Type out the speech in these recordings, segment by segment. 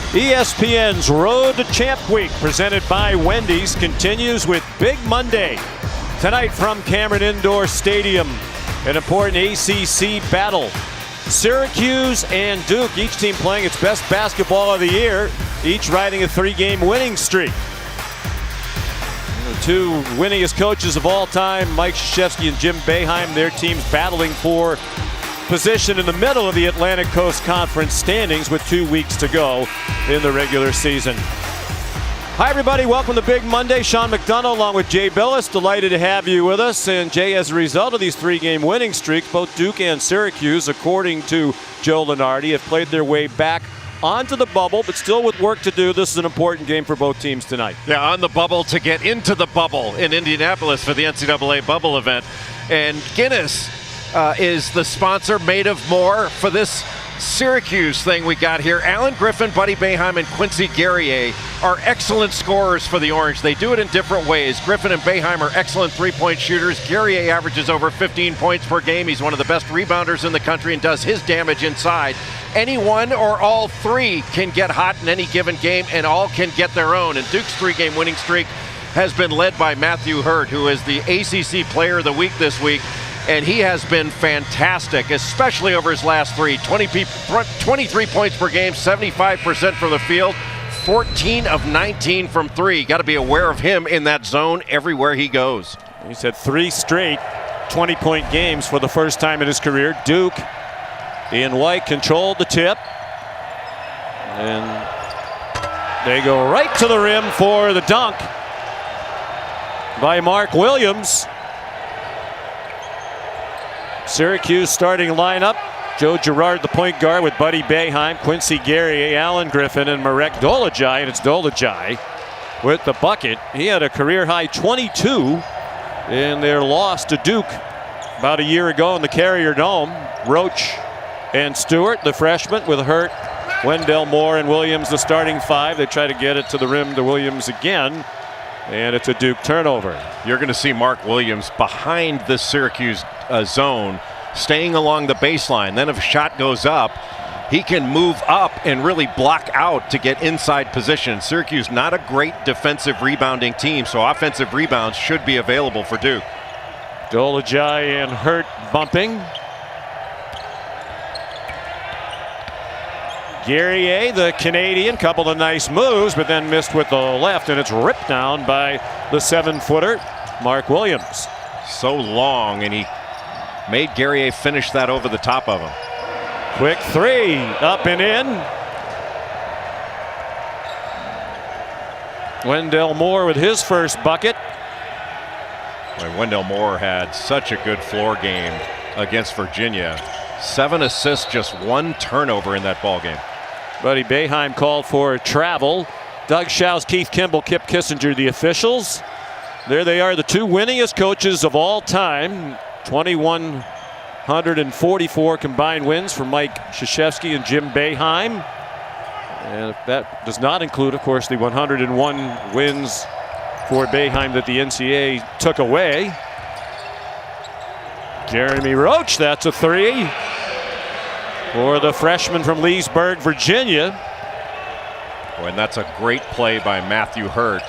ESPN's Road to Champ Week, presented by Wendy's, continues with Big Monday. Tonight from Cameron Indoor Stadium, an important ACC battle. Syracuse and Duke, each team playing its best basketball of the year, each riding a 3-game winning streak. The two winningest coaches of all time, Mike Krzyzewski and Jim Boeheim, their teams battling for position in the middle of the Atlantic Coast Conference standings with 2 weeks to go in the regular season. Hi everybody, welcome to Big Monday. Sean McDonough along with Jay Billis, delighted to have you with us. And Jay, as a result of these 3-game winning streaks, both Duke and Syracuse, according to Joe Lunardi, have played their way back onto the bubble, but still with work to do. This is an important game for both teams tonight. Yeah, on the bubble to get into the bubble in Indianapolis for the NCAA bubble event. And Guinness is the sponsor, made of more, for this Syracuse thing we got here. Alan Griffin, Buddy Boeheim, and Quincy Guerrier are excellent scorers for the Orange. They do it in different ways. Griffin and Boeheim are excellent three-point shooters. Guerrier averages over 15 points per game. He's one of the best rebounders in the country and does his damage inside. Any one or all three can get hot in any given game, and all can get their own. And Duke's 3-game winning streak has been led by Matthew Hurt, who is the ACC Player of the Week this week. And he has been fantastic, especially over his last three. 23 points per game, 75% from the field, 14 of 19 from three. Got to be aware of him in that zone everywhere he goes. He's had 3 straight 20-point games for the first time in his career. Duke in white controlled the tip. And they go right to the rim for the dunk by Mark Williams. Syracuse starting lineup: Joe Girard, the point guard, with Buddy Boeheim, Quincy Guerrier, Alan Griffin, and Marek Dolajai. And it's Dolajai with the bucket. He had a career-high 22 in their loss to Duke about a year ago in the Carrier Dome. Roach and Stewart, the freshmen, with Hurt, Wendell Moore, and Williams, the starting 5. They try to get it to the rim to Williams again, and it's a Duke turnover. You're going to see Mark Williams behind the Syracuse zone, staying along the baseline. Then if a shot goes up, he can move up and really block out to get inside position. Syracuse, not a great defensive rebounding team, so offensive rebounds should be available for Duke. Dolajai and Hurt bumping. Guerrier, the Canadian, couple of nice moves, but then missed with the left, and it's ripped down by the 7-footer, Mark Williams. So long, and he made Guerrier finish that over the top of him. Quick 3, up and in. Wendell Moore with his first bucket. Boy, Wendell Moore had such a good floor game against Virginia. 7 assists, just 1 turnover in that ball game. Buddy Boeheim called for travel. Doug Schaus, Keith Kimball, Kip Kissinger, the officials. There they are, the 2 winningest coaches of all time. 2,144 combined wins for Mike Krzyzewski and Jim Boeheim. And that does not include, of course, the 101 wins for Boeheim that the NCAA took away. Jeremy Roach, that's a 3 for the freshman from Leesburg, Virginia. Boy, and that's a great play by Matthew Hurt.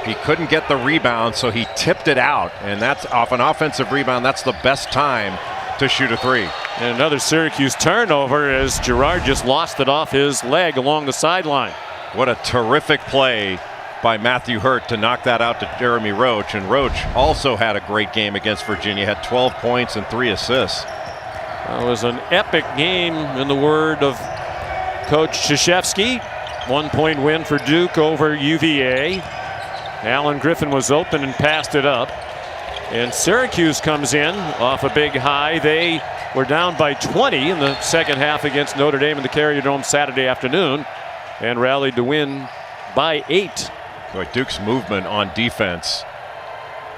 He couldn't get the rebound, so he tipped it out, and that's off an offensive rebound. That's the best time to shoot a 3. And another Syracuse turnover as Girard just lost it off his leg along the sideline. What a terrific play by Matthew Hurt to knock that out to Jeremy Roach. And Roach also had a great game against Virginia, had 12 points and 3 assists. That was an epic game, in the word of Coach Krzyzewski. 1-point win for Duke over UVA. Alan Griffin was open and passed it up. And Syracuse comes in off a big high. They were down by 20 in the second half against Notre Dame in the Carrier Dome Saturday afternoon and rallied to win by 8. Boy, Duke's movement on defense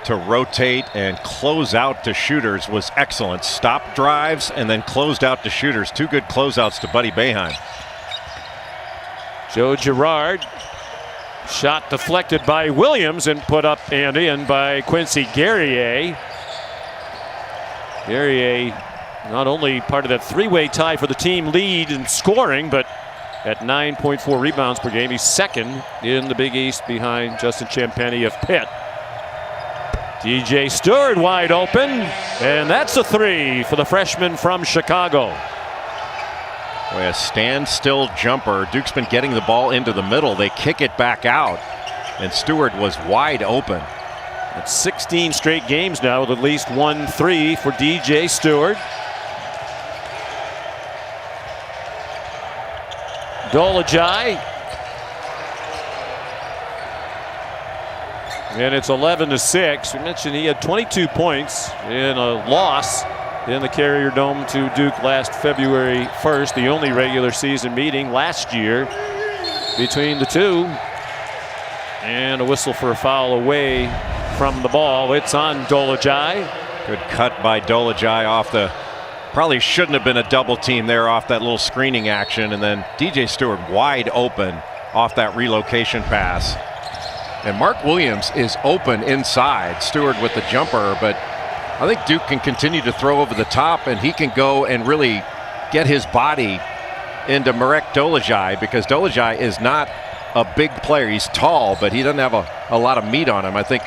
to rotate and close out to shooters was excellent. Stop drives and then closed out to shooters. 2 good closeouts to Buddy Boeheim. Joe Girard. Shot deflected by Williams and put up and in by Quincy Guerrier. Guerrier not only part of that 3-way tie for the team lead in scoring, but at 9.4 rebounds per game. He's second in the Big East behind Justin Champagnie of Pitt. DJ Stewart wide open, and that's a three for the freshman from Chicago. Boy, a standstill jumper. Duke's been getting the ball into the middle. They kick it back out, and Stewart was wide open. It's 16 straight games now with at least 1 3 for DJ Stewart. Dolajai. And it's 11-6. We mentioned he had 22 points in a loss in the Carrier Dome to Duke last February 1st, the only regular season meeting last year between the two. And a whistle for a foul away from the ball. It's on Dolajai. Good cut by Dolajai off the, probably shouldn't have been a double team there off that little screening action, and then DJ Stewart wide open off that relocation pass. And Mark Williams is open inside. Stewart with the jumper, but I think Duke can continue to throw over the top, and he can go and really get his body into Marek Dolajai, because Dolajai is not a big player. He's tall, but he doesn't have a lot of meat on him. I think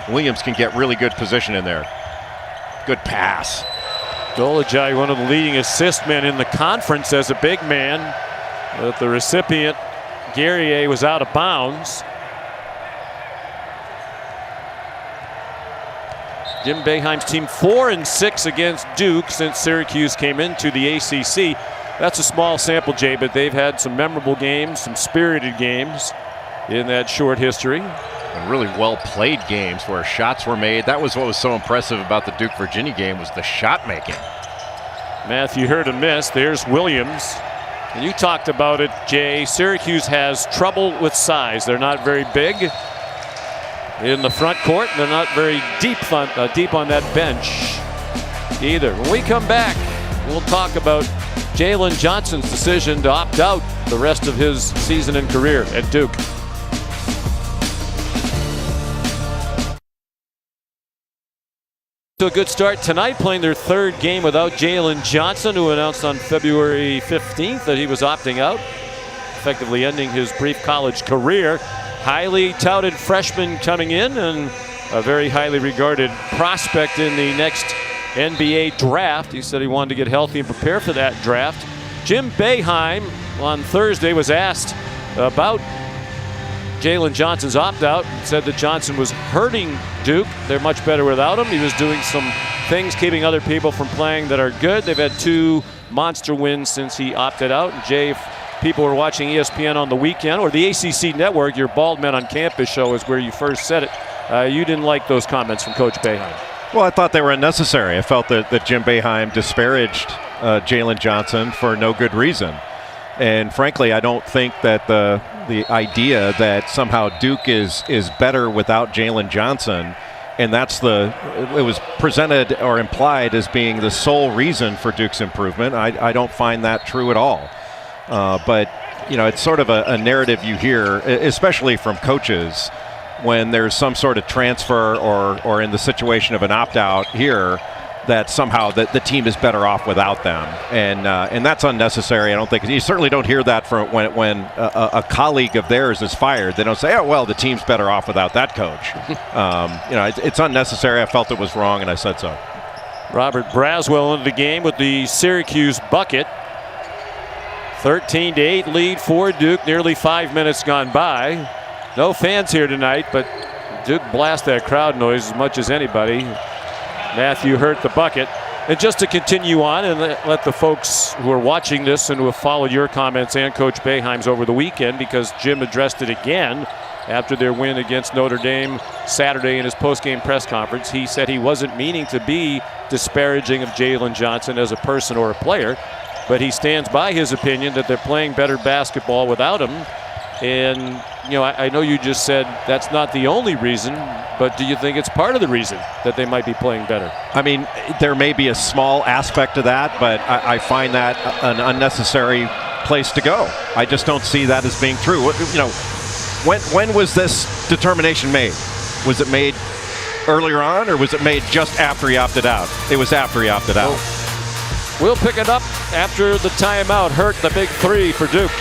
Williams can get really good position in there. Good pass. Dolajai, one of the leading assist men in the conference as a big man, but the recipient, Guerrier, was out of bounds. Jim Boeheim's team 4-6 against Duke since Syracuse came into the ACC. That's a small sample, Jay, but they've had some memorable games, some spirited games in that short history. And really well-played games where shots were made. That was what was so impressive about the Duke-Virginia game, was the shot making. Matthew Hurt a miss. There's Williams. And you talked about it, Jay. Syracuse has trouble with size. They're not very big in the front court. They're not very deep on that bench either. When we come back, we'll talk about Jalen Johnson's decision to opt out the rest of his season and career at Duke. To a good start tonight, playing their third game without Jalen Johnson, who announced on February 15th that he was opting out, effectively ending his brief college career. Highly touted freshman coming in, and a very highly regarded prospect in the next NBA draft. He said he wanted to get healthy and prepare for that draft. Jim Boeheim on Thursday was asked about Jalen Johnson's opt-out, said that Johnson was hurting Duke. They're much better without him. He was doing some things keeping other people from playing that are good. They've had 2 monster wins since he opted out. And Jay, if people were watching ESPN on the weekend, or the ACC Network, your Bald Men on Campus show is where you first said it. You didn't like those comments from Coach Boeheim. Well, I thought they were unnecessary. I felt that Jim Boeheim disparaged Jalen Johnson for no good reason. And frankly, I don't think that the idea that somehow Duke is better without Jalen Johnson, and it was presented or implied as being the sole reason for Duke's improvement. I don't find that true at all. But you know, it's sort of a narrative you hear, especially from coaches, when there's some sort of transfer or in the situation of an opt-out here, that somehow the team is better off without them, and that's unnecessary. I don't think you certainly don't hear that from when a colleague of theirs is fired. They don't say, "Oh well, the team's better off without that coach." You know, it's unnecessary. I felt it was wrong, and I said so. Robert Braswell into the game with the Syracuse bucket. 13-8 lead for Duke. Nearly 5 minutes gone by. No fans here tonight, but Duke blast that crowd noise as much as anybody. Matthew Hurt the bucket. And just to continue on and let the folks who are watching this and who have followed your comments and Coach Boeheim's over the weekend, because Jim addressed it again after their win against Notre Dame Saturday in his post-game press conference. He said he wasn't meaning to be disparaging of Jalen Johnson as a person or a player, but he stands by his opinion that they're playing better basketball without him. And you know, I know you just said that's not the only reason, but do you think it's part of the reason that they might be playing better? I mean, there may be a small aspect to that, but I find that an unnecessary place to go. I just don't see that as being true. You know, when was this determination made? Was it made earlier on, or was it made just after he opted out? It was after he opted out. We'll pick it up after the timeout. Hurt the big three for Duke.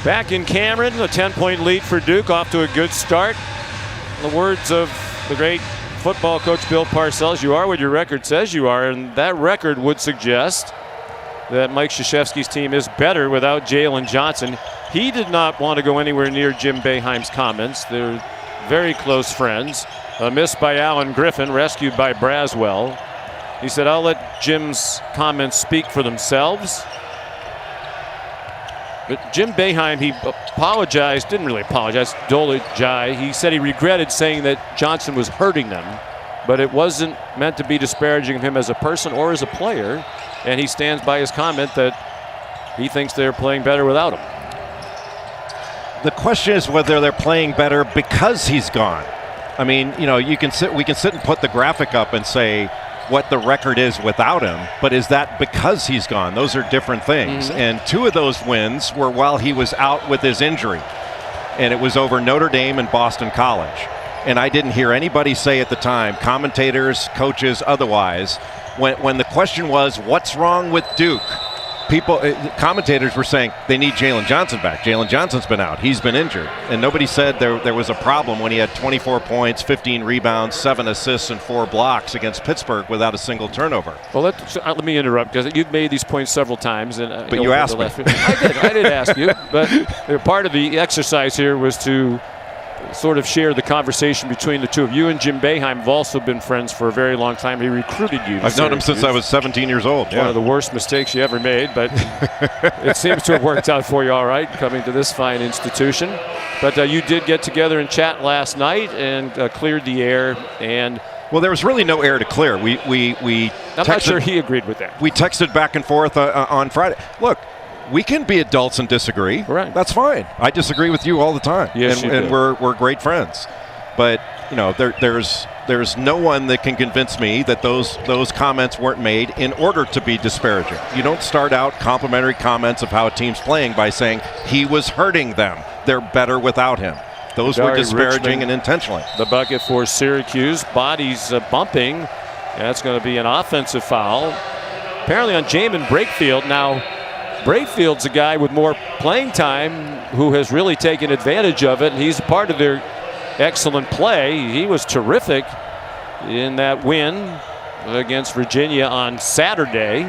Back in Cameron, a 10-point lead for Duke, off to a good start. In the words of the great football coach Bill Parcells, you are what your record says you are, and that record would suggest that Mike Krzyzewski's team is better without Jalen Johnson. He did not want to go anywhere near Jim Boeheim's comments. They're very close friends. A miss by Alan Griffin, rescued by Braswell. He said, I'll let Jim's comments speak for themselves. But Jim Boeheim, he apologized, didn't really apologize, he said he regretted saying that Johnson was hurting them, but it wasn't meant to be disparaging of him as a person or as a player, and he stands by his comment that he thinks they're playing better without him. The question is whether they're playing better because he's gone. I mean, you know, we can sit and put the graphic up and say what the record is without him, but is that because he's gone? Those are different things. And two of those wins were while he was out with his injury, and it was over Notre Dame and Boston College. And I didn't hear anybody say at the time, commentators, coaches, otherwise, when the question was, what's wrong with Duke? Commentators were saying they need Jalen Johnson back. Jalen Johnson's been out. He's been injured. And nobody said there was a problem when he had 24 points, 15 rebounds, 7 assists, and 4 blocks against Pittsburgh without a single turnover. Well, let me interrupt, because you've made these points several times. But you asked me. I did ask you. But part of the exercise here was to sort of share the conversation between the two of you. And Jim Boeheim have also been friends for a very long time. He recruited you to I've known him since I was 17 years old. One of the worst mistakes you ever made, but it seems to have worked out for you all right, coming to this fine institution. But you did get together and chat last night and cleared the air. And well, there was really no air to clear. I'm not sure he agreed with that. We texted back and forth on Friday. Look, we can be adults and disagree. Right. That's fine. I disagree with you all the time. Yes, and we're great friends. But you know, there's no one that can convince me that those comments weren't made in order to be disparaging. You don't start out complimentary comments of how a team's playing by saying he was hurting them. They're better without him. Those were disparaging Richmond, and intentionally. The bucket for Syracuse. Bodies bumping. That's going to be an offensive foul. Apparently on Jamin Brakefield. Now, Brakefield's a guy with more playing time who has really taken advantage of it. He's part of their excellent play. He was terrific in that win against Virginia on Saturday.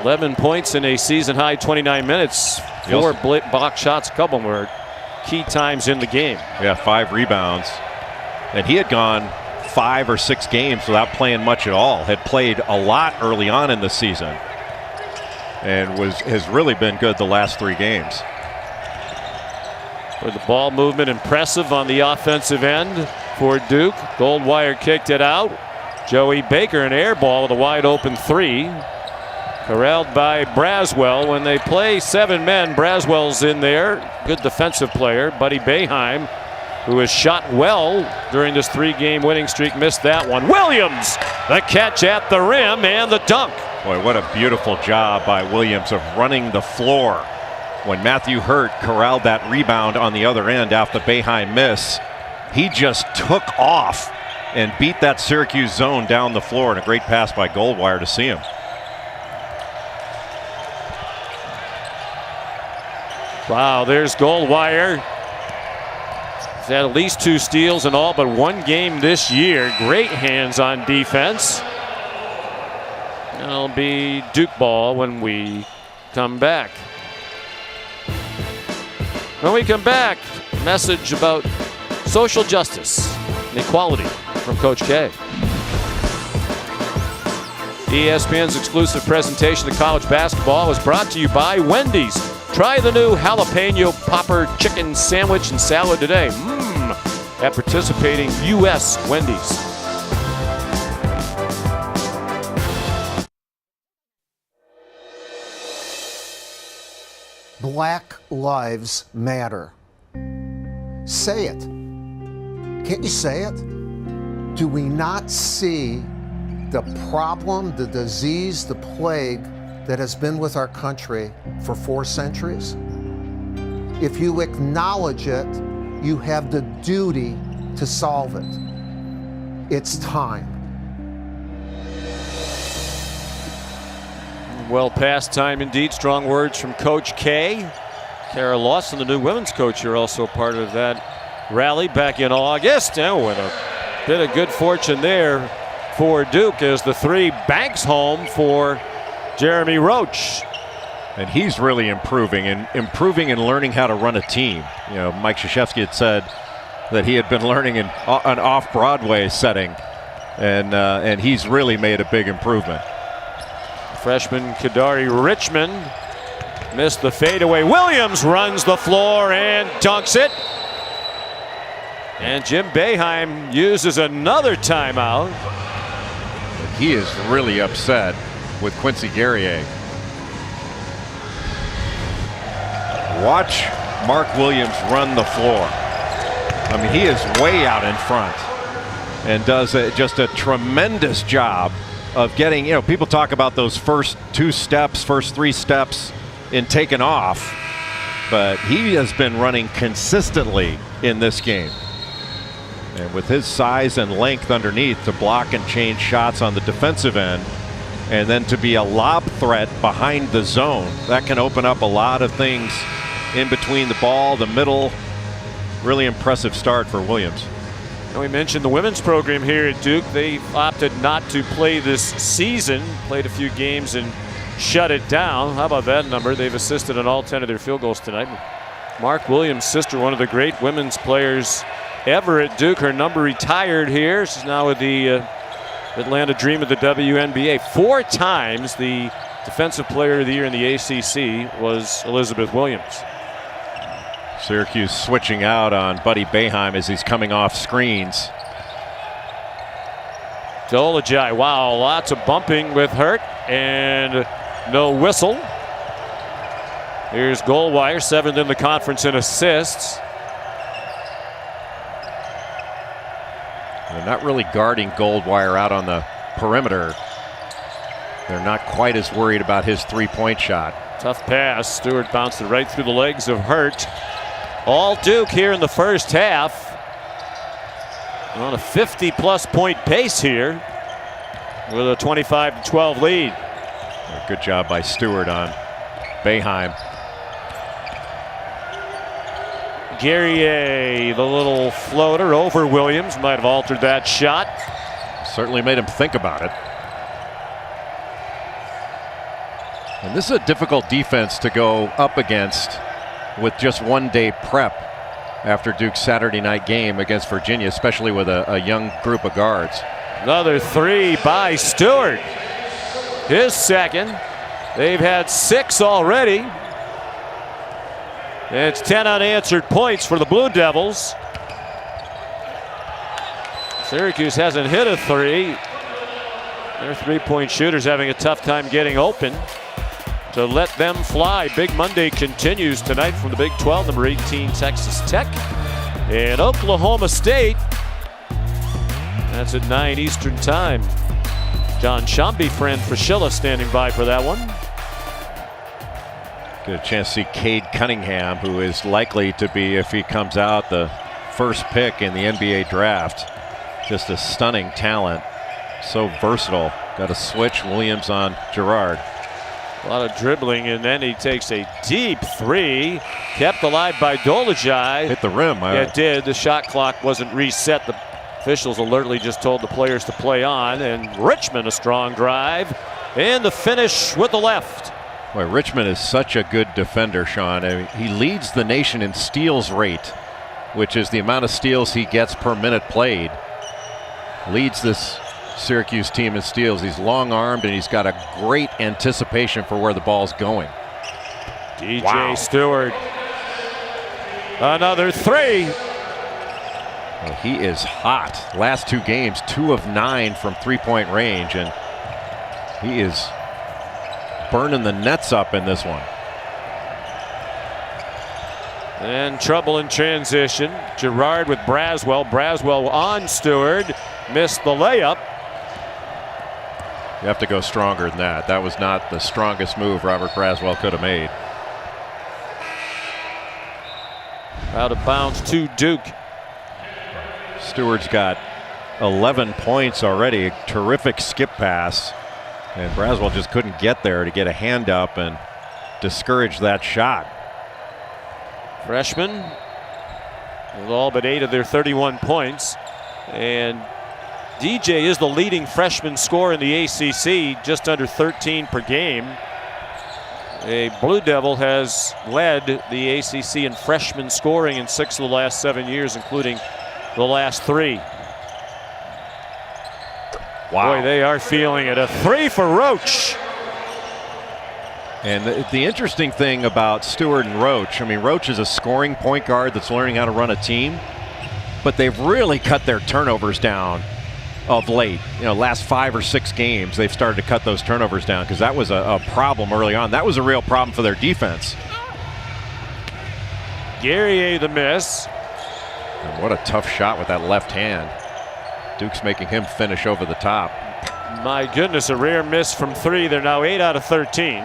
11 points in a season-high 29 minutes. 4 block shots, a couple were key times in the game. Yeah, 5 rebounds. And he had gone 5 or 6 games without playing much at all. Had played a lot early on in the season. And has really been good the last 3 games. For the ball movement, impressive on the offensive end for Duke. Goldwire kicked it out. Joey Baker, an air ball with a wide open 3. Corralled by Braswell. When they play 7 men, Braswell's in there. Good defensive player. Buddy Boeheim, who has shot well during this 3-game winning streak, missed that one. Williams, the catch at the rim and the dunk. Boy, what a beautiful job by Williams of running the floor. When Matthew Hurt corralled that rebound on the other end after the Boeheim miss, he just took off and beat that Syracuse zone down the floor, and a great pass by Goldwire to see him. Wow, there's Goldwire. He's had at least 2 steals in all but 1 game this year. Great hands on defense. It'll be Duke ball when we come back. When we come back, message about social justice and equality from Coach K. ESPN's exclusive presentation of college basketball was brought to you by Wendy's. Try the new jalapeno popper chicken sandwich and salad today. At participating U.S. Wendy's. Black Lives Matter. Say it. Can't you say it? Do we not see the problem, the disease, the plague that has been with our country for 4 centuries? If you acknowledge it, you have the duty to solve it. It's time. Well past time indeed. Strong words from Coach K. Kara Lawson, the new women's coach, you're also part of that rally back in August. Oh, and a bit of good fortune there for Duke as the three banks home for Jeremy Roach. And he's really improving and learning how to run a team. You know, Mike Krzyzewski had said that he had been learning in an off-Broadway setting, and he's really made a big improvement. Freshman Kadari Richmond missed the fadeaway. Williams runs the floor and dunks it. And Jim Boeheim uses another timeout. He is really upset with Quincy Guerrier. Watch Mark Williams run the floor. I mean, he is way out in front and does just a tremendous job of getting, you know, people talk about those first 2 steps, first 3 steps in taking off, but he has been running consistently in this game. And with his size and length underneath to block and change shots on the defensive end, and then to be a lob threat behind the zone, that can open up a lot of things in between the ball, the middle. Really impressive start for Williams. We mentioned the women's program here at Duke. They opted not to play this season, played a few games and shut it down. How about that number? They've assisted on all 10 of their field goals tonight. Mark Williams' sister, one of the great women's players ever at Duke. Her number retired here. She's now with the Atlanta Dream of the WNBA. 4 times the Defensive Player of the Year in the ACC was Elizabeth Williams. Syracuse switching out on Buddy Boeheim as he's coming off screens. Dolajai, wow, lots of bumping with Hurt and no whistle. Here's Goldwire, 7th in the conference in assists. They're not really guarding Goldwire out on the perimeter. They're not quite as worried about his 3-point shot. Tough pass. Stewart bounced it right through the legs of Hurt. All Duke here in the first half. On a 50-plus point pace here with a 25-12 lead. Good job by Stewart on Boeheim. Guerrier, the little floater over Williams, might have altered that shot. Certainly made him think about it. And this is a difficult defense to go up against with just 1 day prep after Duke's Saturday night game against Virginia, especially with a young group of guards. Another 3 by Stewart. His second. They've had 6 already. It's 10 unanswered points for the Blue Devils. Syracuse hasn't hit a 3. Their 3-point shooters having a tough time getting open to let them fly. Big Monday continues tonight from the Big 12. Number 18 Texas Tech and Oklahoma State. That's at 9 Eastern time. John Shambi, Fran Fraschilla standing by for that one. Get a chance to see Cade Cunningham, who is likely to be, if he comes out, the first pick in the NBA draft. Just a stunning talent. So versatile. Got a switch. Williams on Girard. A lot of dribbling, and then he takes a deep 3. Kept alive by Dolajai. Hit the rim. Yeah, it did. The shot clock wasn't reset. The officials alertly just told the players to play on. And Richmond, a strong drive. And the finish with the left. Boy, Richmond is such a good defender, Sean. I mean, he leads the nation in steals rate, which is the amount of steals he gets per minute played. Leads this Syracuse team in steals. He's long-armed and he's got a great anticipation for where the ball's going. DJ Stewart. Another 3. Well, he is hot. Last 2 games, 2 of 9 from 3-point range, and he is burning the nets up in this one. And trouble in transition. Girard with Braswell. Braswell on Stewart. Missed the layup. You have to go stronger than that. That was not the strongest move Robert Braswell could have made. Out of bounds to Duke. Stewart's got 11 points already. A terrific skip pass. And Braswell just couldn't get there to get a hand up and discourage that shot. Freshmen with all but 8 of their 31 points. And DJ is the leading freshman scorer in the ACC, just under 13 per game. A Blue Devil has led the ACC in freshman scoring in 6 of the last 7 years, including the last 3. Wow. Boy, they are feeling it. A 3 for Roach. And the interesting thing about Stewart and Roach, I mean, Roach is a scoring point guard that's learning how to run a team, but they've really cut their turnovers down of late. You know, last 5 or 6 games, they've started to cut those turnovers down because that was a problem early on. That was a real problem for their defense. Guerrier the miss. And what a tough shot with that left hand. Duke's making him finish over the top. My goodness, a rare miss from 3. They're now 8 out of 13.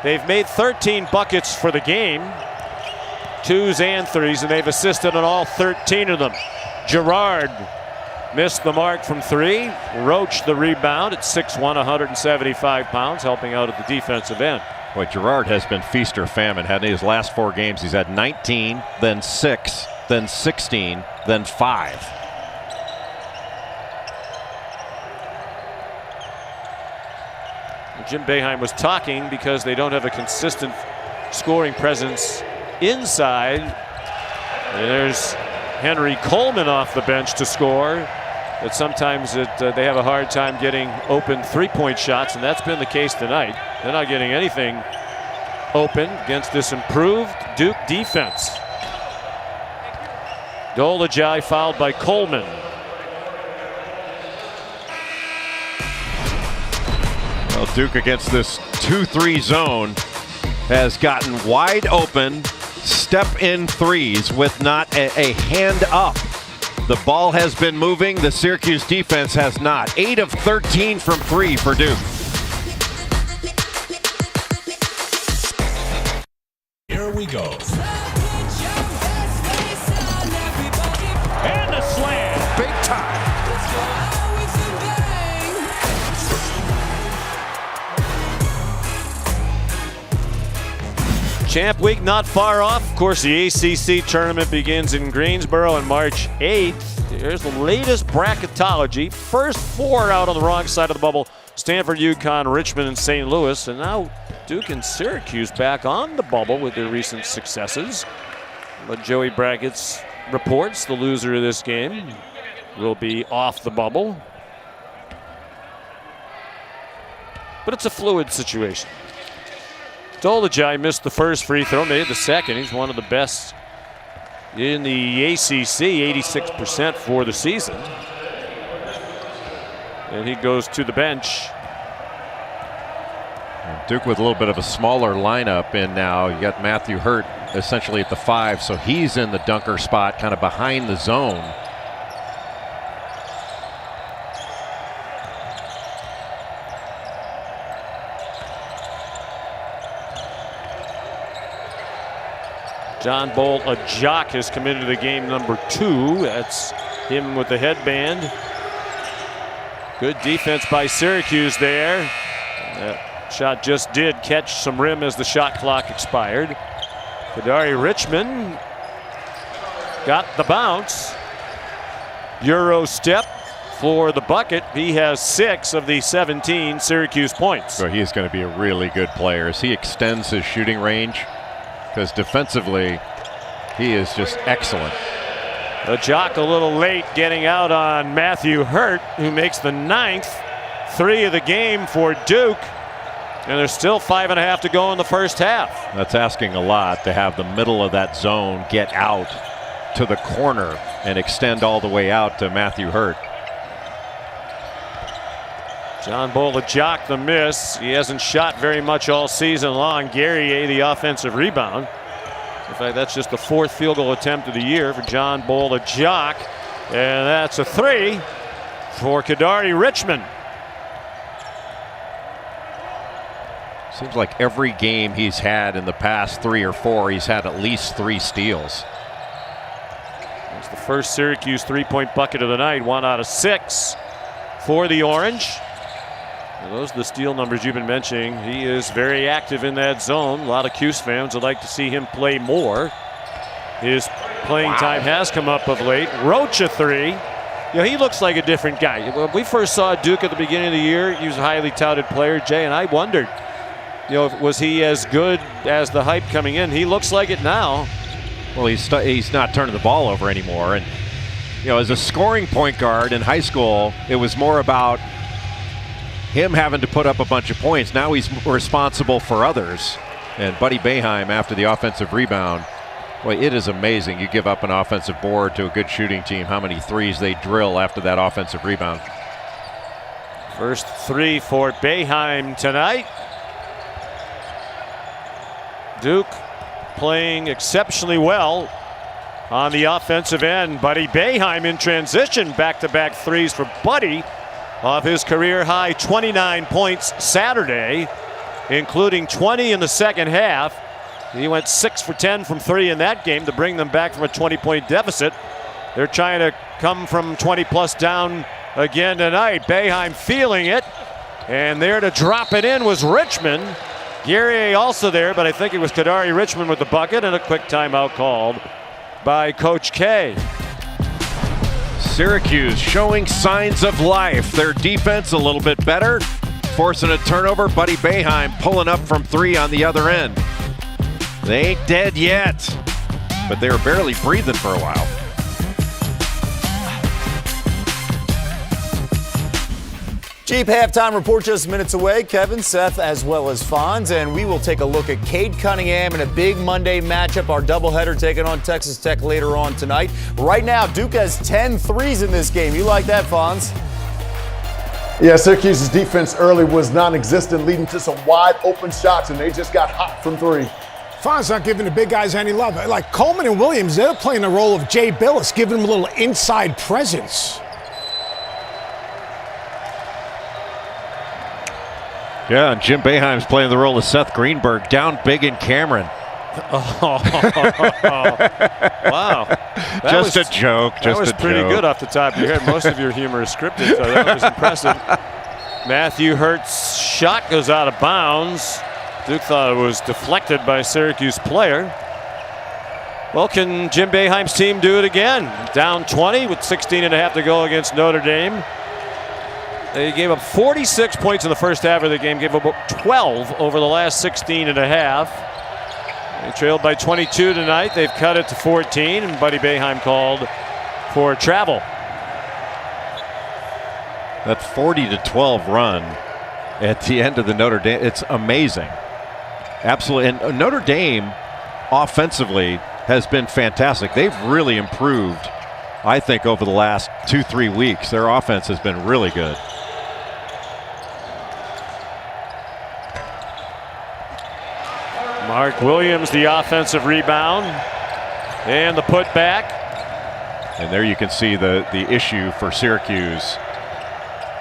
They've made 13 buckets for the game, 2s and 3s, and they've assisted on all 13 of them. Girard missed the mark from 3. Roach the rebound at 6'1", 175 pounds, helping out at the defensive end. Boy, Girard has been feast or famine. Had in his last 4 games, he's had 19, then 6, then 16, then 5. Jim Boeheim was talking because they don't have a consistent scoring presence inside. And there's Henry Coleman off the bench to score. But sometimes they have a hard time getting open 3-point shots, and that's been the case tonight. They're not getting anything open against this improved Duke defense. Dolajai fouled by Coleman. Well, Duke against this 2-3 zone has gotten wide open step-in threes with not a hand up. The ball has been moving. The Syracuse defense has not. 8 of 13 from 3 for Duke. Here we go. And a slam. Big time. Champ Week not far off. Of course, the ACC tournament begins in Greensboro on March 8th. Here's the latest bracketology. First 4 out on the wrong side of the bubble. Stanford, UConn, Richmond, and St. Louis. And now Duke and Syracuse back on the bubble with their recent successes. But Joey Brackett's reports the loser of this game will be off the bubble. But it's a fluid situation. Dolajai missed the first free throw, made the second. He's one of the best in the ACC, 86% for the season. And he goes to the bench. Duke with a little bit of a smaller lineup in now. You got Matthew Hurt essentially at the 5, so he's in the dunker spot, kind of behind the zone. John Bowl, a jock, has committed to game number 2. That's him with the headband. Good defense by Syracuse there. That shot just did catch some rim as the shot clock expired. Kadari Richmond got the bounce. Euro step for the bucket. He has 6 of the 17 Syracuse points. So he is going to be a really good player as he extends his shooting range, because defensively he is just excellent. A jock a little late getting out on Matthew Hurt, who makes the 9th 3 of the game for Duke. And there's still 5.5 to go in the first half. That's asking a lot to have the middle of that zone get out to the corner and extend all the way out to Matthew Hurt. John Bowl, a jock, the miss. He hasn't shot very much all season long. Guerrier, the offensive rebound. In fact, that's just the 4th field goal attempt of the year for John Bowl, a jock. And that's a 3 for Kadari Richmond. Seems like every game he's had in the past 3 or 4, he's had at least 3 steals. It's the first Syracuse three-point bucket of the night, 1 out of 6 for the Orange. And those are the steal numbers you've been mentioning. He is very active in that zone. A lot of Cuse fans would like to see him play more. His playing time has come up of late. Roach a 3. He looks like a different guy. When we first saw Duke at the beginning of the year, he was a highly touted player, Jay, and I wondered, was he as good as the hype coming in? He looks like it now. Well, he's not turning the ball over anymore. And, as a scoring point guard in high school, it was more about him having to put up a bunch of points. Now he's responsible for others. And Buddy Boeheim, after the offensive rebound, boy, it is amazing. You give up an offensive board to a good shooting team, how many threes they drill after that offensive rebound. First 3 for Boeheim tonight. Duke playing exceptionally well on the offensive end. Buddy Boeheim in transition, back-to-back threes for Buddy off his career-high 29 points Saturday, including 20 in the second half. He went 6 for 10 from 3 in that game to bring them back from a 20-point deficit. They're trying to come from 20-plus down again tonight. Boeheim feeling it, and there to drop it in was Richmond. Guerrier also there, but I think it was Kadari Richmond with the bucket, and a quick timeout called by Coach K. Syracuse showing signs of life. Their defense a little bit better, forcing a turnover. Buddy Boeheim pulling up from 3 on the other end. They ain't dead yet, but they were barely breathing for a while. Jeep halftime report just minutes away. Kevin, Seth, as well as Fonz, and we will take a look at Cade Cunningham in a big Monday matchup. Our doubleheader taking on Texas Tech later on tonight. Right now, Duke has 10 threes in this game. You like that, Fonz? Yeah, Syracuse's defense early was non-existent, leading to some wide open shots, and they just got hot from 3. Fonz not giving the big guys any love. Like Coleman and Williams, they're playing the role of Jay Billis, giving them a little inside presence. Yeah, and Jim Boeheim's playing the role of Seth Greenberg, down big in Cameron. Wow. Just a joke. That was pretty good off the top of your head. Most of your humor is scripted, so that was impressive. Matthew Hurt's shot goes out of bounds. Duke thought it was deflected by a Syracuse player. Well, can Jim Boeheim's team do it again? Down 20 with 16.5 to go against Notre Dame. They gave up 46 points in the first half of the game, gave up 12 over the last 16.5. They trailed by 22 tonight. They've cut it to 14, and Buddy Boeheim called for travel. That 40-12 run at the end of the Notre Dame, it's amazing. Absolutely. And Notre Dame offensively has been fantastic. They've really improved, I think, over the last 2-3 weeks. Their offense has been really good. Mark Williams, the offensive rebound, and the putback. And there you can see the issue for Syracuse.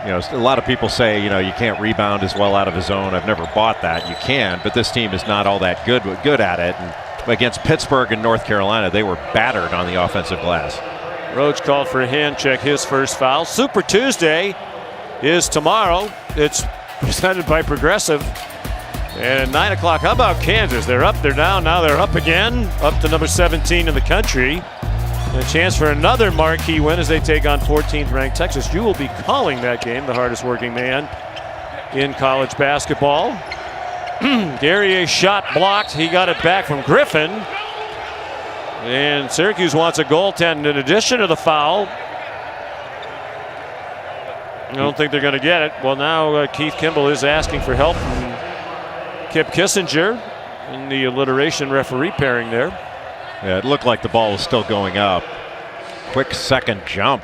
A lot of people say, you can't rebound as well out of his zone. I've never bought that. You can, but this team is not all that good at it. And against Pittsburgh and North Carolina, they were battered on the offensive glass. Roach called for a hand check, his first foul. Super Tuesday is tomorrow. It's presented by Progressive. And at 9 o'clock, how about Kansas? They're up, they're down, now they're up again, up to number 17 in the country. And a chance for another marquee win as they take on 14th ranked Texas. You will be calling that game, the hardest working man in college basketball. Guerrier shot blocked. He got it back from Griffin. And Syracuse wants a goaltend in addition to the foul. I don't think they're going to get it. Well, now Keith Kimball is asking for help from Kip Kissinger in the alliteration referee pairing there. Yeah, it looked like the ball was still going up. Quick second jump.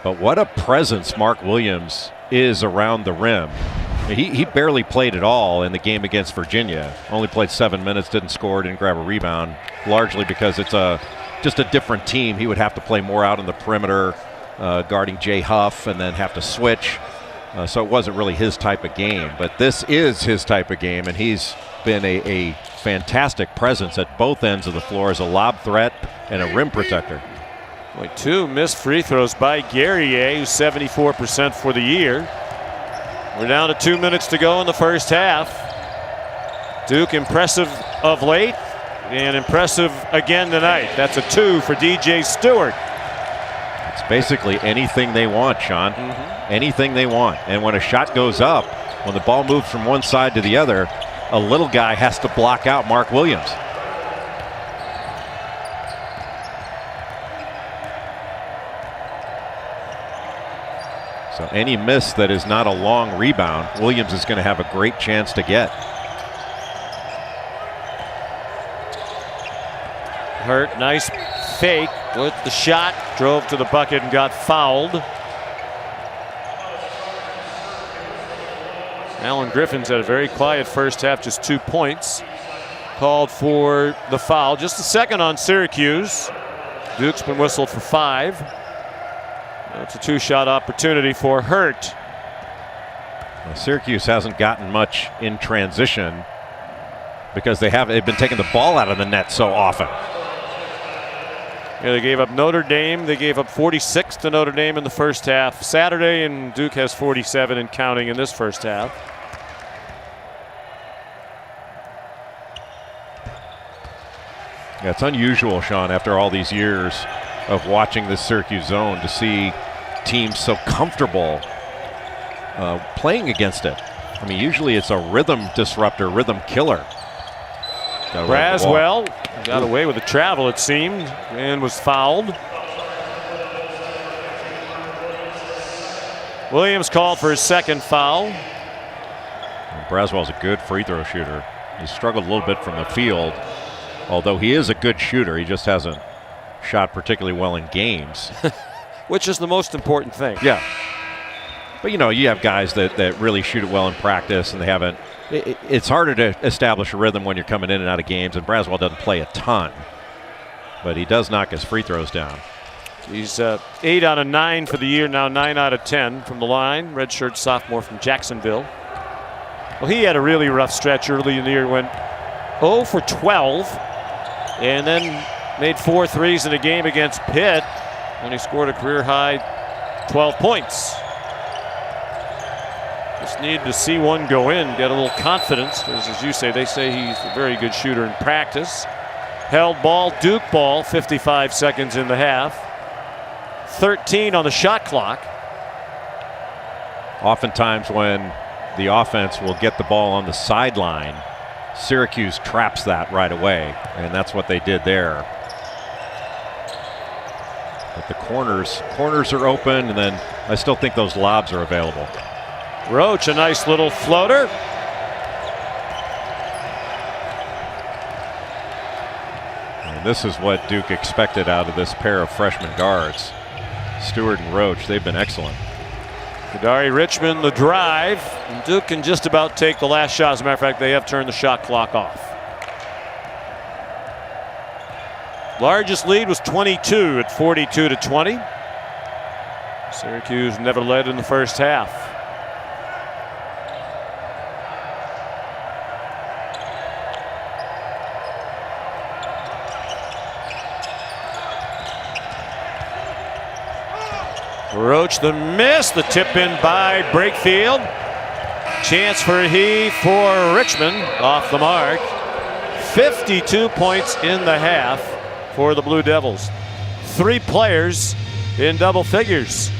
But what a presence Mark Williams is around the rim. He barely played at all in the game against Virginia. Only played 7 minutes, didn't score, didn't grab a rebound, largely because it's just a different team. He would have to play more out on the perimeter, guarding Jay Huff, and then have to switch. So it wasn't really his type of game. But this is his type of game, and he's been a fantastic presence at both ends of the floor as a lob threat and a rim protector. Boy, 2 missed free throws by Guerrier, who's 74% for the year. We're down to 2 minutes to go in the first half. Duke impressive of late and impressive again tonight. That's a 2 for DJ Stewart. It's basically anything they want, Sean. Anything they want. And when a shot goes up, when the ball moves from one side to the other, a little guy has to block out Mark Williams. So any miss that is not a long rebound, Williams is going to have a great chance to get. Hurt, nice fake with the shot, drove to the bucket and got fouled. Alan Griffin's had a very quiet first half, just 2 points. Called for the foul, just the second on Syracuse. Duke's been whistled for 5. That's a 2-shot opportunity for Hurt. Well, Syracuse hasn't gotten much in transition because they've been taking the ball out of the net so often. Yeah, they gave up Notre Dame. They gave up 46 to Notre Dame in the first half Saturday, and Duke has 47 and counting in this first half. Yeah, it's unusual, Sean, after all these years of watching this Syracuse zone to see teams so comfortable playing against it. I mean, usually it's a rhythm disruptor, rhythm killer. Braswell got away with the travel, it seemed, and was fouled. Williams called for his second foul. And Braswell's a good free throw shooter. He struggled a little bit from the field, although he is a good shooter. He just hasn't shot particularly well in games. Which is the most important thing. Yeah. But, you know, you have guys that really shoot it well in practice, and they haven't. It's harder to establish a rhythm when you're coming in and out of games, and Braswell doesn't play a ton. But he does knock his free throws down. He's 8 out of 9 for the year, now 9 out of 10 from the line. Redshirt sophomore from Jacksonville. Well, he had a really rough stretch early in the year, went 0 for 12, and then made 4 threes in a game against Pitt when he scored a career-high 12 points. Just needed to see one go in, get a little confidence, because as you say, they say he's a very good shooter in practice. Held ball, Duke ball, 55 seconds in the half. 13 on the shot clock. Oftentimes when the offense will get the ball on the sideline, Syracuse traps that right away, and that's what they did there. But the corners are open, and then I still think those lobs are available. Roach, a nice little floater. And this is what Duke expected out of this pair of freshman guards. Stewart and Roach, they've been excellent. Kadari Richmond, the drive. And Duke can just about take the last shot. As a matter of fact, they have turned the shot clock off. Largest lead was 22 at 42-20. Syracuse never led in the first half. Roach the miss, the tip in by Brakefield. Chance for a heave for Richmond, off the mark. 52 points in the half for the Blue Devils. 3 players in double figures.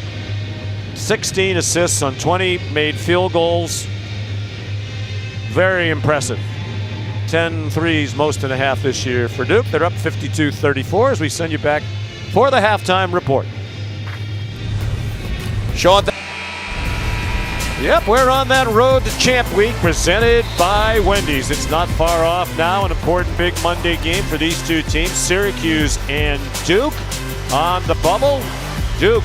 16 assists on 20 made field goals. Very impressive. 10 threes, most in a half this year for Duke. They're up 52-34 as we send you back for the halftime report. Sean. Yep, we're on that road to Champ Week presented by Wendy's. It's not far off now. An important big Monday game for these two teams, Syracuse and Duke. On the bubble, Duke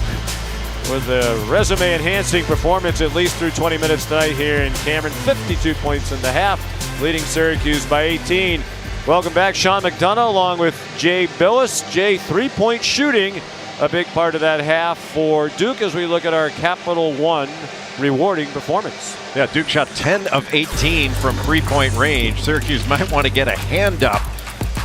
with a resume-enhancing performance at least through 20 minutes tonight here in Cameron. 52 points in the half, leading Syracuse by 18. Welcome back, Sean McDonough, along with Jay Billis. Jay, 3-point shooting, a big part of that half for Duke as we look at our Capital One rewarding performance. Yeah, Duke shot 10 of 18 from 3-point range. Syracuse might want to get a hand up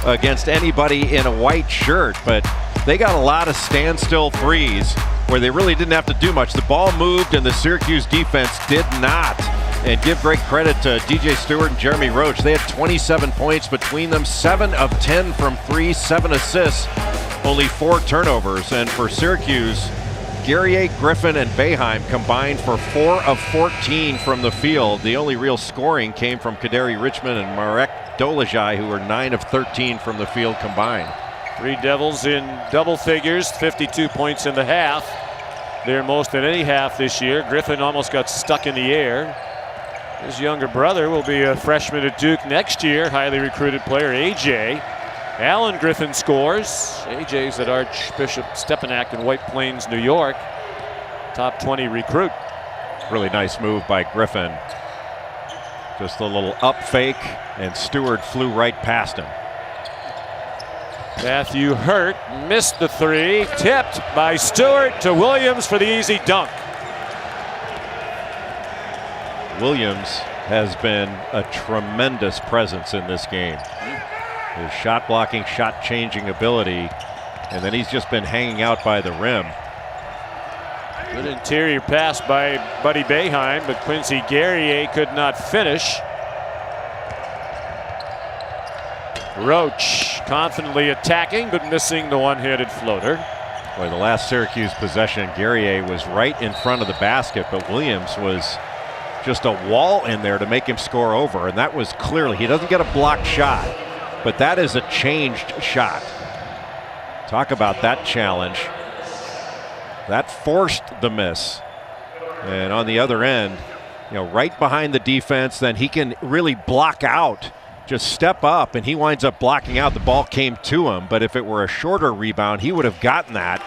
against anybody in a white shirt, but they got a lot of standstill threes where they really didn't have to do much. The ball moved and the Syracuse defense did not. And give great credit to DJ Stewart and Jeremy Roach. They had 27 points between them, 7 of 10 from 3, 7 assists, only 4 turnovers. And for Syracuse, Guerrier, Griffin, and Boeheim combined for 4 of 14 from the field. The only real scoring came from Kaderi Richmond and Marek Dolezaj, who were 9 of 13 from the field combined. 3 Devils in double figures, 52 points in the half. Their most in any half this year. Griffin almost got stuck in the air. His younger brother will be a freshman at Duke next year, highly recruited player AJ. Alan Griffin scores. AJ's at Archbishop Stepinac in White Plains, New York. Top 20 recruit. Really nice move by Griffin. Just a little up fake, and Stewart flew right past him. Matthew Hurt missed the 3, tipped by Stewart to Williams for the easy dunk. Williams has been a tremendous presence in this game. His shot blocking, shot changing ability, and then he's just been hanging out by the rim. Good interior pass by Buddy Boeheim, but Quincy Guerrier could not finish. Roach confidently attacking, but missing the one-handed floater. Boy, the last Syracuse possession, Guerrier was right in front of the basket, but Williams was just a wall in there to make him score over, and that was clearly, he doesn't get a blocked shot, but that is a changed shot. Talk about that challenge. That forced the miss. And on the other end, you know, right behind the defense, then he can really block out. Just step up, and he winds up blocking out. The ball came to him, but if it were a shorter rebound, he would have gotten that.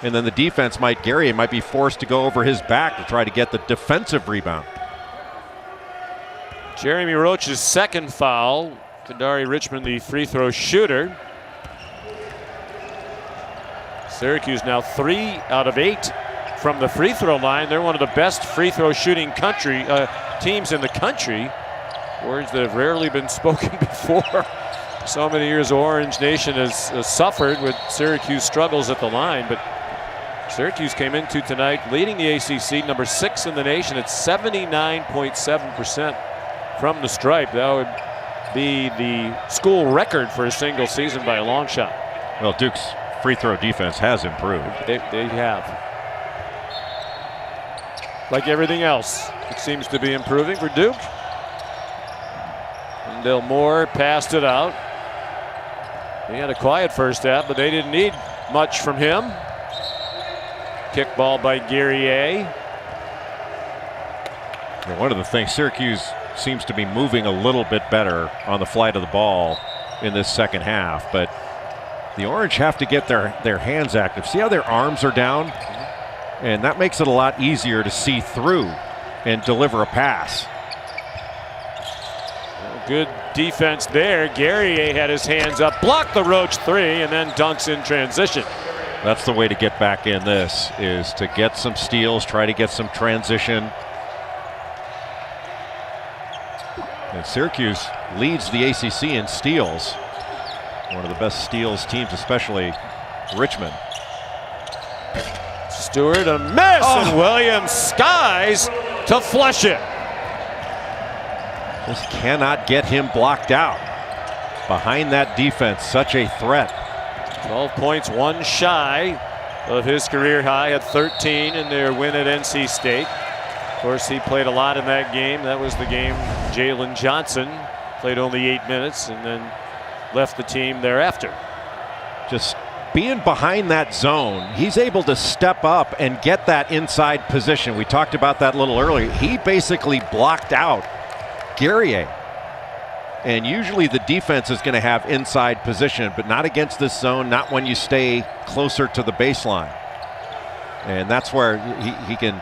And then the defense Guerrier might be forced to go over his back to try to get the defensive rebound. Jeremy Roach's second foul. Kaderi Richmond, the free throw shooter. Syracuse now 3 out of 8 from the free throw line. They're one of the best free throw shooting teams in the country. Words that have rarely been spoken before. So many years Orange Nation has suffered with Syracuse struggles at the line, but Syracuse came into tonight leading the ACC, number 6 in the nation at 79.7% from the stripe. That would be the school record for a single season by a long shot. Well, Duke's free throw defense has improved. They have. Like everything else, it seems to be improving for Duke. Wendell Moore passed it out. He had a quiet first half, but they didn't need much from him. Kick ball by Guerrier. One of the things, Syracuse seems to be moving a little bit better on the flight of the ball in this second half, but the Orange have to get their hands active. See how their arms are down? And that makes it a lot easier to see through and deliver a pass. Good defense there. Guerrier had his hands up, blocked the Roach 3, and then dunks in transition. That's the way to get back in this, is to get some steals, try to get some transition. And Syracuse leads the ACC in steals. One of the best steals teams, especially Richmond. Stewart, a miss, and Williams skies to flush it. Just cannot get him blocked out. Behind that defense, such a threat. 12 points, 1 shy of his career high at 13 in their win at NC State. Of course, he played a lot in that game. That was the game Jalen Johnson played only 8 minutes and then left the team thereafter. Just being behind that zone, he's able to step up and get that inside position. We talked about that a little earlier. He basically blocked out Guerrier. And usually the defense is going to have inside position, but not against this zone, not when you stay closer to the baseline. And that's where he can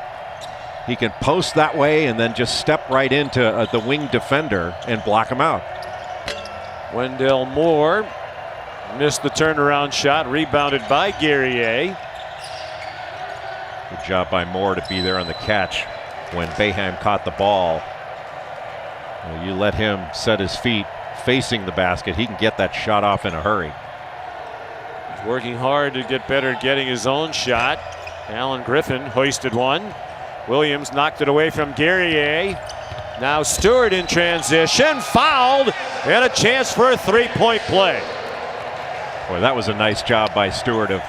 post that way and then just step right into the wing defender and block him out. Wendell Moore missed the turnaround shot, rebounded by Guerrier. Good job by Moore to be there on the catch when Boeheim caught the ball. Well, you let him set his feet facing the basket, he can get that shot off in a hurry. He's working hard to get better at getting his own shot. Alan Griffin hoisted one. Williams knocked it away from Guerrier. Now Stewart in transition, fouled, and a chance for a three-point play. Boy, that was a nice job by Stewart of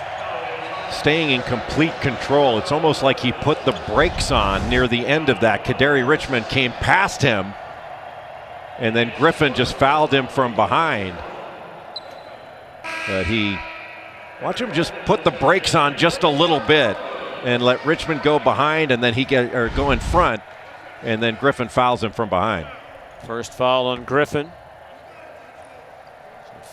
staying in complete control. It's almost like he put the brakes on near the end of that. Kaderi Richmond came past him, and then Griffin just fouled him from behind. But watch him just put the brakes on just a little bit and let Richmond go behind, and then go in front, and then Griffin fouls him from behind. First foul on Griffin.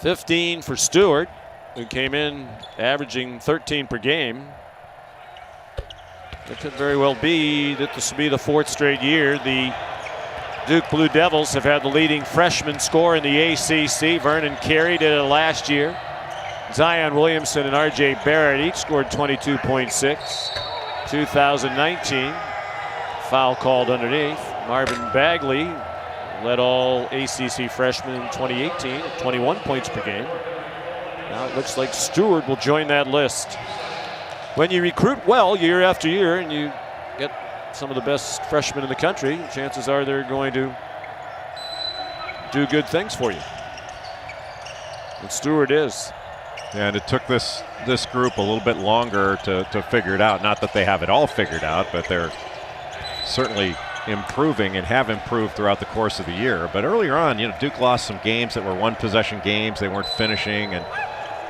15 for Stewart, who came in averaging 13 per game. It could very well be that this will be the fourth straight year the Duke Blue Devils have had the leading freshman scorer in the ACC. Vernon Carey did it last year. Zion Williamson and R.J. Barrett each scored 22.6. 2019, foul called underneath. Marvin Bagley led all ACC freshmen in 2018 at 21 points per game. Now it looks like Stewart will join that list. When you recruit well year after year and you get some of the best freshmen in the country, chances are they're going to do good things for you. And Stewart is. And it took this group a little bit longer to figure it out. Not that they have it all figured out, but they're certainly improving and have improved throughout the course of the year. But earlier on, Duke lost some games that were one-possession games. They weren't finishing, and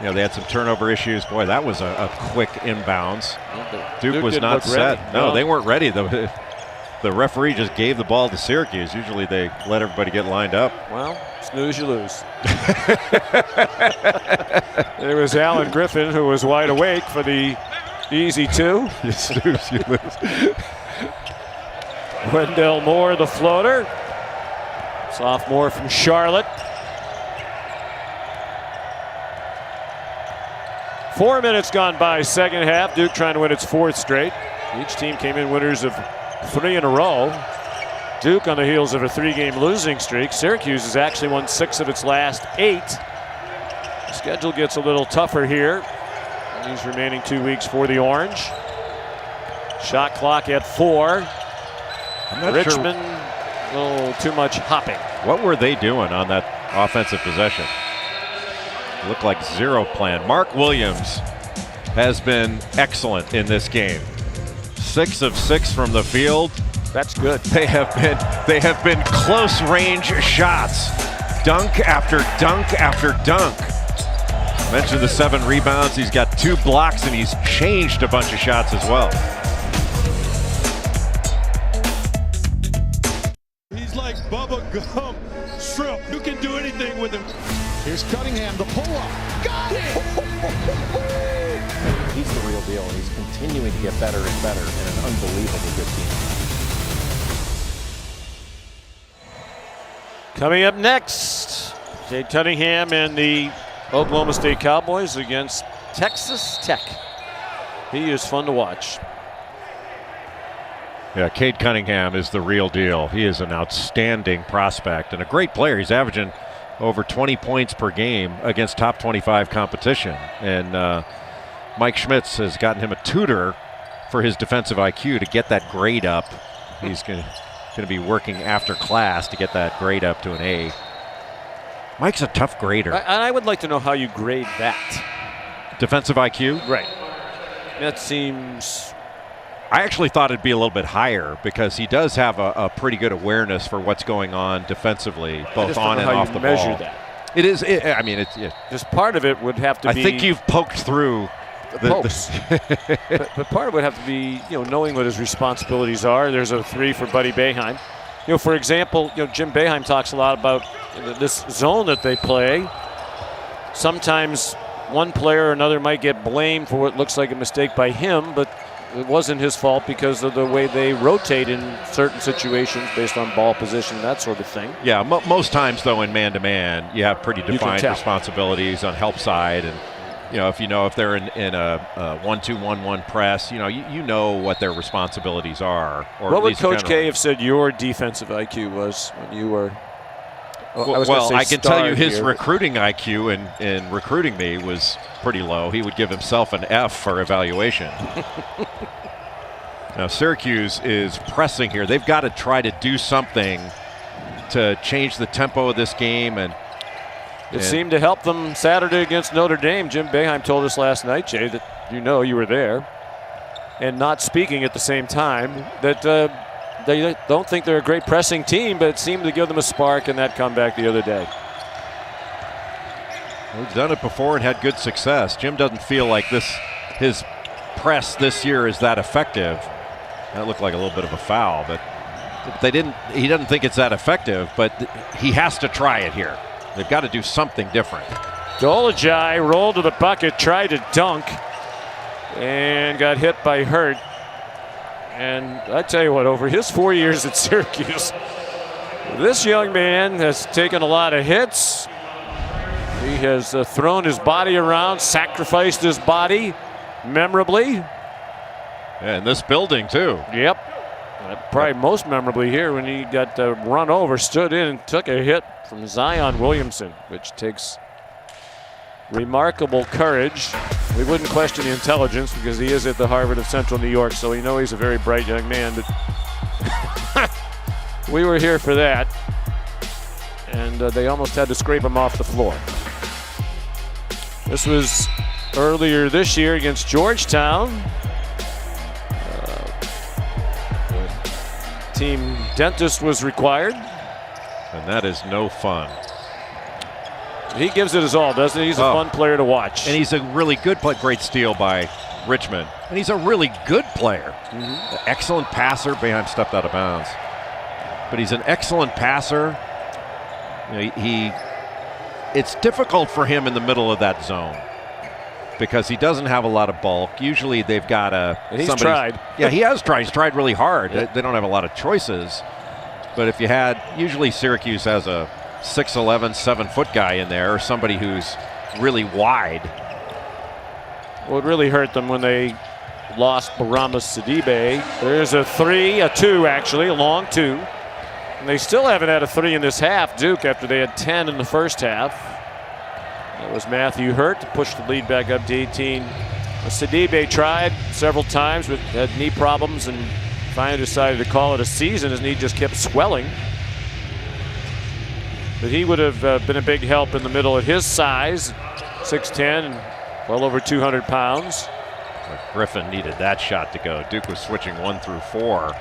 they had some turnover issues. Boy, that was a quick inbounds. Duke was not set. No, they weren't ready. The referee just gave the ball to Syracuse. Usually they let everybody get lined up. Well, snooze, you lose. There was Alan Griffin, who was wide awake for the easy two. You snooze, you lose. Wendell Moore, the floater. Sophomore from Charlotte. 4 minutes gone by, second half. Duke trying to win its fourth straight. Each team came in winners of 3 in a row. Duke on the heels of a 3-game losing streak. Syracuse has actually won 6 of its last 8. The schedule gets a little tougher here in these remaining 2 weeks for the Orange. Shot clock at 4. Richmond, a little too much hopping. What were they doing on that offensive possession? Looked like zero plan. Mark Williams has been excellent in this game. 6 of 6 from the field. That's good. They have been close range shots. Dunk after dunk after dunk. I mentioned the 7 rebounds. He's got 2 blocks, and he's changed a bunch of shots as well. He's like Bubba Gump Shrimp. You can do anything with him. Here's Cunningham, the pull-up. Got it! He's the real deal. He's continuing to get better and better, and an unbelievably good team. Coming up next, Cade Cunningham and the Oklahoma State Cowboys against Texas Tech. He is fun to watch. Yeah, Cade Cunningham is the real deal. He is an outstanding prospect and a great player. He's averaging over 20 points per game against top 25 competition. And Mike Schmitz has gotten him a tutor for his defensive IQ to get that grade up. He's going to be working after class to get that grade up to an A. Mike's a tough grader. I would like to know how you grade that. Defensive IQ? Right. That seems... I actually thought it'd be a little bit higher because he does have a pretty good awareness for what's going on defensively, both on and off the ball. Measure that. It is. I mean, it's. Just part of it would have to be. I think you've poked through the pokes. but part of it would have to be, knowing what his responsibilities are. There's a 3 for Buddy Boeheim. For example, Jim Boeheim talks a lot about this zone that they play. Sometimes one player or another might get blamed for what looks like a mistake by him, but it wasn't his fault because of the way they rotate in certain situations based on ball position and that sort of thing. Yeah, most times, though, in man-to-man, you have pretty defined responsibilities on help side. And, if they're in a 1-2-1-1 press, you know what their responsibilities are. Or what would Coach K have said your defensive IQ was when you were Well, I can tell you his recruiting IQ in recruiting me was pretty low. He would give himself an F for evaluation. Now Syracuse is pressing here. They've got to try to do something to change the tempo of this game, and it seemed to help them Saturday against Notre Dame. Jim Boeheim told us last night, Jay, that you were there, and not speaking at the same time, that they don't think they're a great pressing team, but it seemed to give them a spark in that comeback the other day. We've done it before and had good success. Jim doesn't feel like his press this year is that effective. That looked like a little bit of a foul, but he doesn't think it's that effective, but he has to try it here. They've got to do something different. Dolajai rolled to the bucket, tried to dunk, and got hit by Hurt. And I tell you what, over his 4 years at Syracuse, this young man has taken a lot of hits. He has thrown his body around, sacrificed his body memorably. And this building too. Yep. Probably most memorably here when he got run over, stood in and took a hit from Zion Williamson, which takes remarkable courage. We wouldn't question the intelligence because he is at the Harvard of Central New York, so we know he's a very bright young man. But we were here for that, and they almost had to scrape him off the floor. This was earlier this year against Georgetown. Team dentist was required. And that is no fun. He gives it his all, doesn't he? He's a fun player to watch. And he's a really good player. Great steal by Richmond. And he's a really good player. Excellent passer. Boeheim stepped out of bounds. But he's an excellent passer. It's difficult for him in the middle of that zone because he doesn't have a lot of bulk. Usually they've got He's tried. Yeah, he has tried. He's tried really hard. They don't have a lot of choices. But if you had, usually Syracuse has a 6'11", 7-foot guy in there, or somebody who's really wide. Well, it really hurt them when they lost Baramas Sidibe. There's a 3, a 2 actually, a long 2. And they still haven't had a 3 in this half, Duke, after they had 10 in the first half. That was Matthew Hurt to push the lead back up to 18. Sidibe tried several times, but had knee problems and finally decided to call it a season. His knee just kept swelling. But he would have been a big help in the middle at his size, 6'10", and well over 200 pounds. Griffin needed that shot to go. Duke was switching 1 through 4.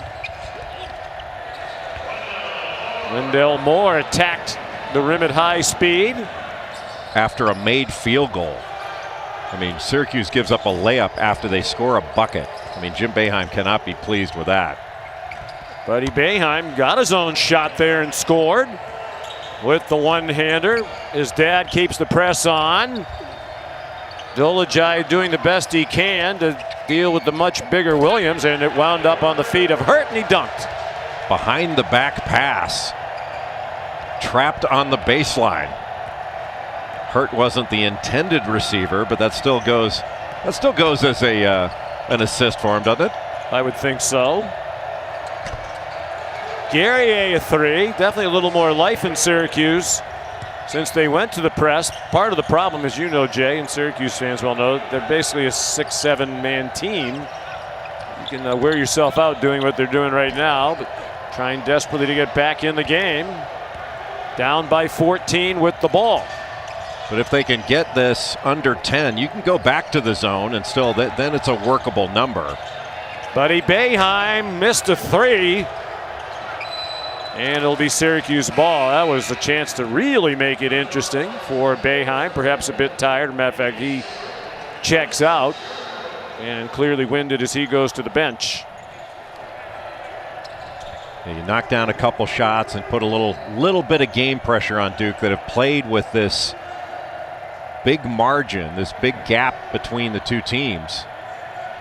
Wendell Moore attacked the rim at high speed. After a made field goal. I mean, Syracuse gives up a layup after they score a bucket. I mean, Jim Boeheim cannot be pleased with that. Buddy Boeheim got his own shot there and scored with the one-hander. His dad keeps the press on. Dolajai doing the best he can to deal with the much bigger Williams, and it wound up on the feet of Hurt, and he dunked. Behind the back pass. Trapped on the baseline. Hurt wasn't the intended receiver, but that still goes as an assist for him, doesn't it? I would think so. Guerrier a 3, definitely a little more life in Syracuse since they went to the press. Part of the problem, as you know, Jay, and Syracuse fans well know, they're basically a 6-7 man team. You can wear yourself out doing what they're doing right now, but trying desperately to get back in the game. Down by 14 with the ball. But if they can get this under 10, you can go back to the zone and still, then it's a workable number. Buddy Boeheim missed a 3. And it'll be Syracuse ball. That was a chance to really make it interesting for Boeheim. Perhaps a bit tired. Matter of fact, he checks out and clearly winded as he goes to the bench. You knock down a couple shots and put a little bit of game pressure on Duke that have played with this big margin, this big gap between the two teams.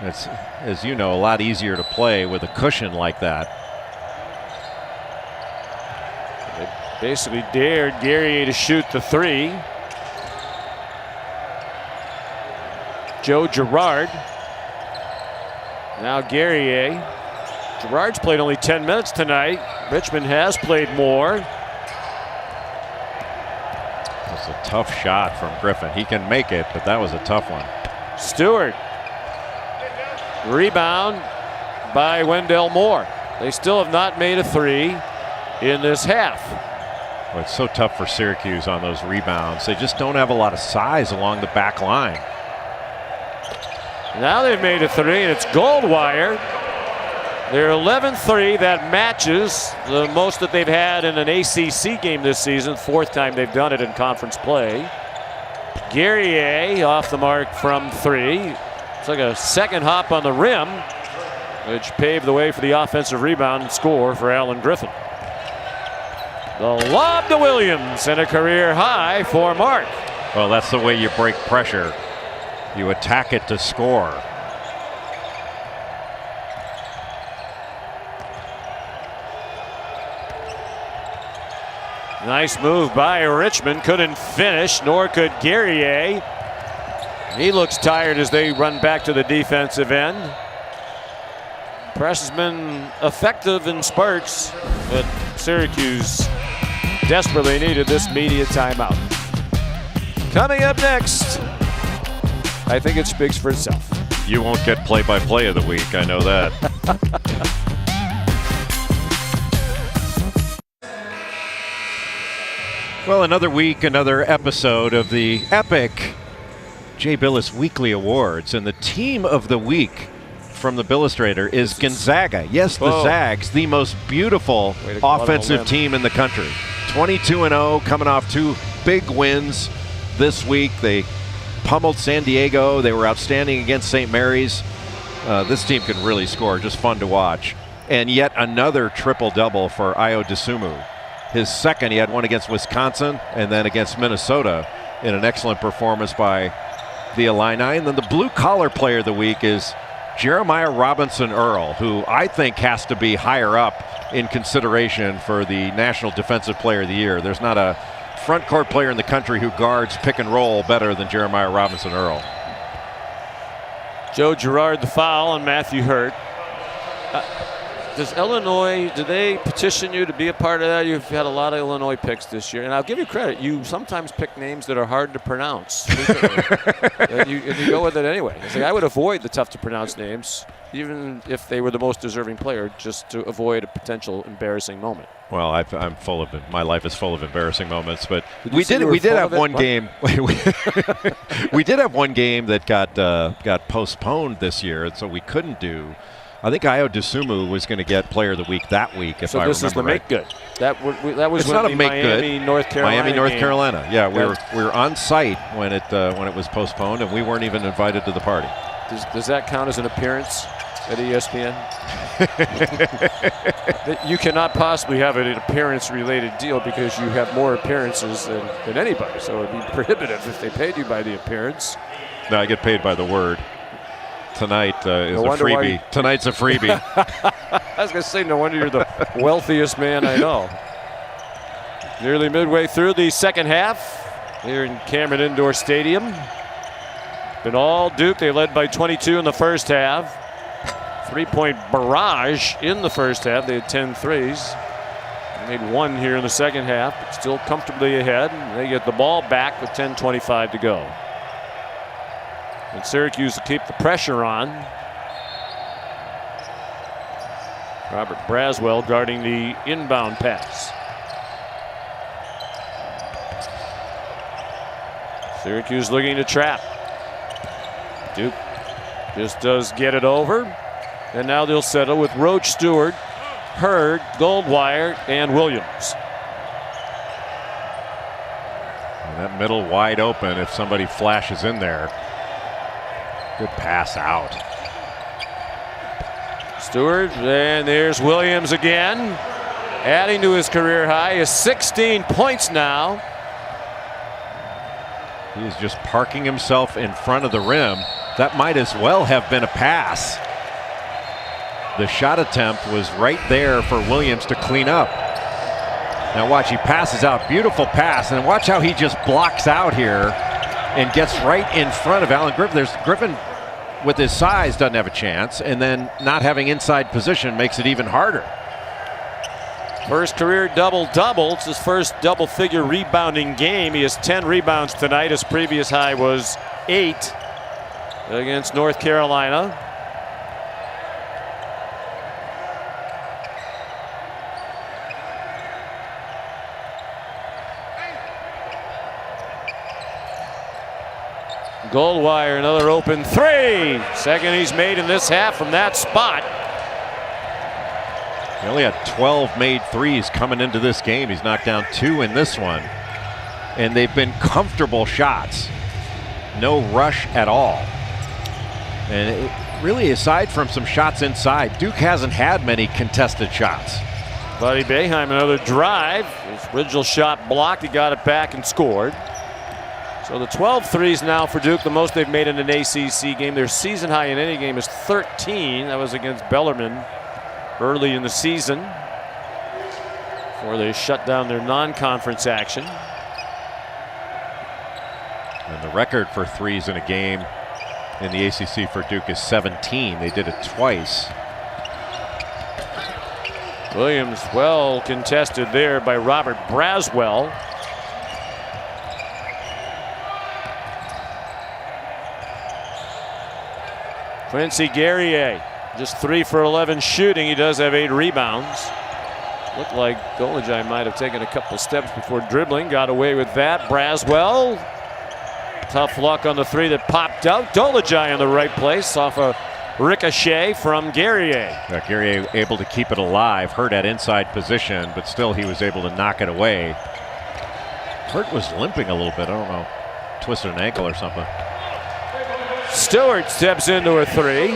It's, as you know, a lot easier to play with a cushion like that. They basically dared Guerrier to shoot the 3. Joe Girard. Now Guerrier. Girard's played only 10 minutes tonight. Richmond has played more. That's a tough shot from Griffin. He can make it, but that was a tough one. Stewart. Rebound by Wendell Moore. They still have not made a three in this half. Well, it's so tough for Syracuse on those rebounds. They just don't have a lot of size along the back line. Now they've made a three, and it's Goldwire. Their 11th three. That matches the most that they've had in an ACC game this season. Fourth time they've done it in conference play. Guerrier off the mark from three. It's like a second hop on the rim, which paved the way for the offensive rebound and score for Alan Griffin. The lob to Williams and a career high for Mark. Well, that's the way you break pressure. You attack it to score. Nice move by Richmond. Couldn't finish, nor could Guerrier. He looks tired as they run back to the defensive end. Press has been effective in spurts, but Syracuse desperately needed this media timeout. Coming up next, I think it speaks for itself. You won't get play-by-play of the week, I know that. Well, another week, another episode of the epic Jay Billis Weekly Awards, and the team of the week from the Billustrator is Gonzaga. Yes, the Zags, the most beautiful offensive team in the country. 22-0, coming off two big wins this week. They pummeled San Diego. They were outstanding against St. Mary's. This team can really score, just fun to watch. And yet another triple-double for Ayo Dosunmu. His second, he had one against Wisconsin and then against Minnesota in an excellent performance by the Illini. And then the blue-collar player of the week is Jeremiah Robinson Earl, who I think has to be higher up in consideration for the National Defensive Player of the Year. There's not a front court player in the country who guards pick and roll better than Jeremiah Robinson Earl. Joe Girard the foul on Matthew Hurt. Does Illinois, do they petition you to be a part of that? You've had a lot of Illinois picks this year, and I'll give you credit. You sometimes pick names that are hard to pronounce. and you go with it anyway. It's like I would avoid the tough to pronounce names, even if they were the most deserving player, just to avoid a potential embarrassing moment. Well, I'm full of it. My life is full of embarrassing moments, but we did have one game. We did have one game that got postponed this year, and so we couldn't do. I think Ayo Dosunmu was going to get Player of the Week that week, if I remember right. So this is the make good. That was it's not a make Miami, good. North Carolina. Miami, North game. Carolina. Yeah, we were on site when it was postponed, and we weren't even invited to the party. Does that count as an appearance at ESPN? You cannot possibly have an appearance-related deal because you have more appearances than anybody. So it would be prohibitive if they paid you by the appearance. No, I get paid by the word. Tonight is a freebie. Tonight's a freebie. I was going to say, no wonder you're the wealthiest man I know. Nearly midway through the second half here in Cameron Indoor Stadium. Been all Duke. They led by 22 in the first half. 3-point barrage in the first half. They had 10 threes. They made one here in the second half, but still comfortably ahead. They get the ball back with 10:25 to go. And Syracuse to keep the pressure on. Robert Braswell guarding the inbound pass. Syracuse looking to trap. Duke just does get it over. And now they'll settle with Roach, Stewart, Hurd, Goldwire, and Williams. And that middle wide open if somebody flashes in there. Good pass out. Stewart, and there's Williams again, adding to his career high. Is 16 points now. He is just parking himself in front of the rim. That might as well have been a pass. The shot attempt was right there for Williams to clean up. Now watch, he passes out, beautiful pass, and watch how he just blocks out here and gets right in front of Alan Griffin. Griffin, with his size, doesn't have a chance, and then not having inside position makes it even harder. First career double-double. It's his first double-figure rebounding game. He has 10 rebounds tonight. His previous high was 8 against North Carolina. Goldwire, another open three. Second he's made in this half from that spot. He only had 12 made threes coming into this game. He's knocked down 2 in this one. And they've been comfortable shots. No rush at all. And really, aside from some shots inside, Duke hasn't had many contested shots. Buddy Boeheim, another drive. His original shot blocked. He got it back and scored. So the 12 threes now for Duke, the most they've made in an ACC game. Their season high in any game is 13. That was against Bellarmine early in the season before they shut down their non-conference action. And the record for threes in a game in the ACC for Duke is 17. They did it twice. Williams well contested there by Robert Braswell. Quincy Guerrier, just 3 for 11 shooting. He does have 8 rebounds. Looked like Dolajai might have taken a couple steps before dribbling. Got away with that. Braswell, tough luck on the 3 that popped out. Dolajai in the right place off a ricochet from Guerrier. Yeah, Guerrier able to keep it alive. Hurt at inside position, but still he was able to knock it away. Hurt was limping a little bit. I don't know, twisted an ankle or something. Stewart steps into a 3.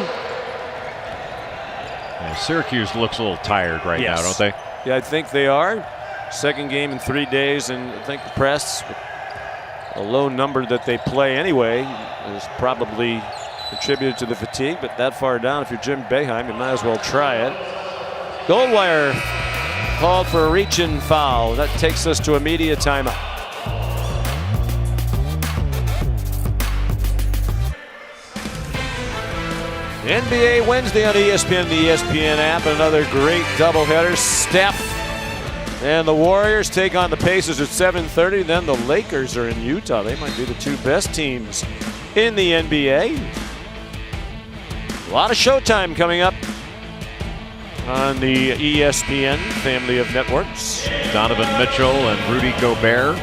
Yeah, Syracuse looks a little tired right now, don't they? Yeah, I think they are. Second game in 3 days, and I think the press, a low number that they play anyway, is probably attributed to the fatigue. But that far down, if you're Jim Boeheim, you might as well try it. Goldwire called for a reach-in foul. That takes us to a media timeout. NBA Wednesday on ESPN, the ESPN app, and another great doubleheader. Steph and the Warriors take on the Pacers at 7:30. Then the Lakers are in Utah. They might be the 2 best teams in the NBA. A lot of showtime coming up on the ESPN family of networks. Donovan Mitchell and Rudy Gobert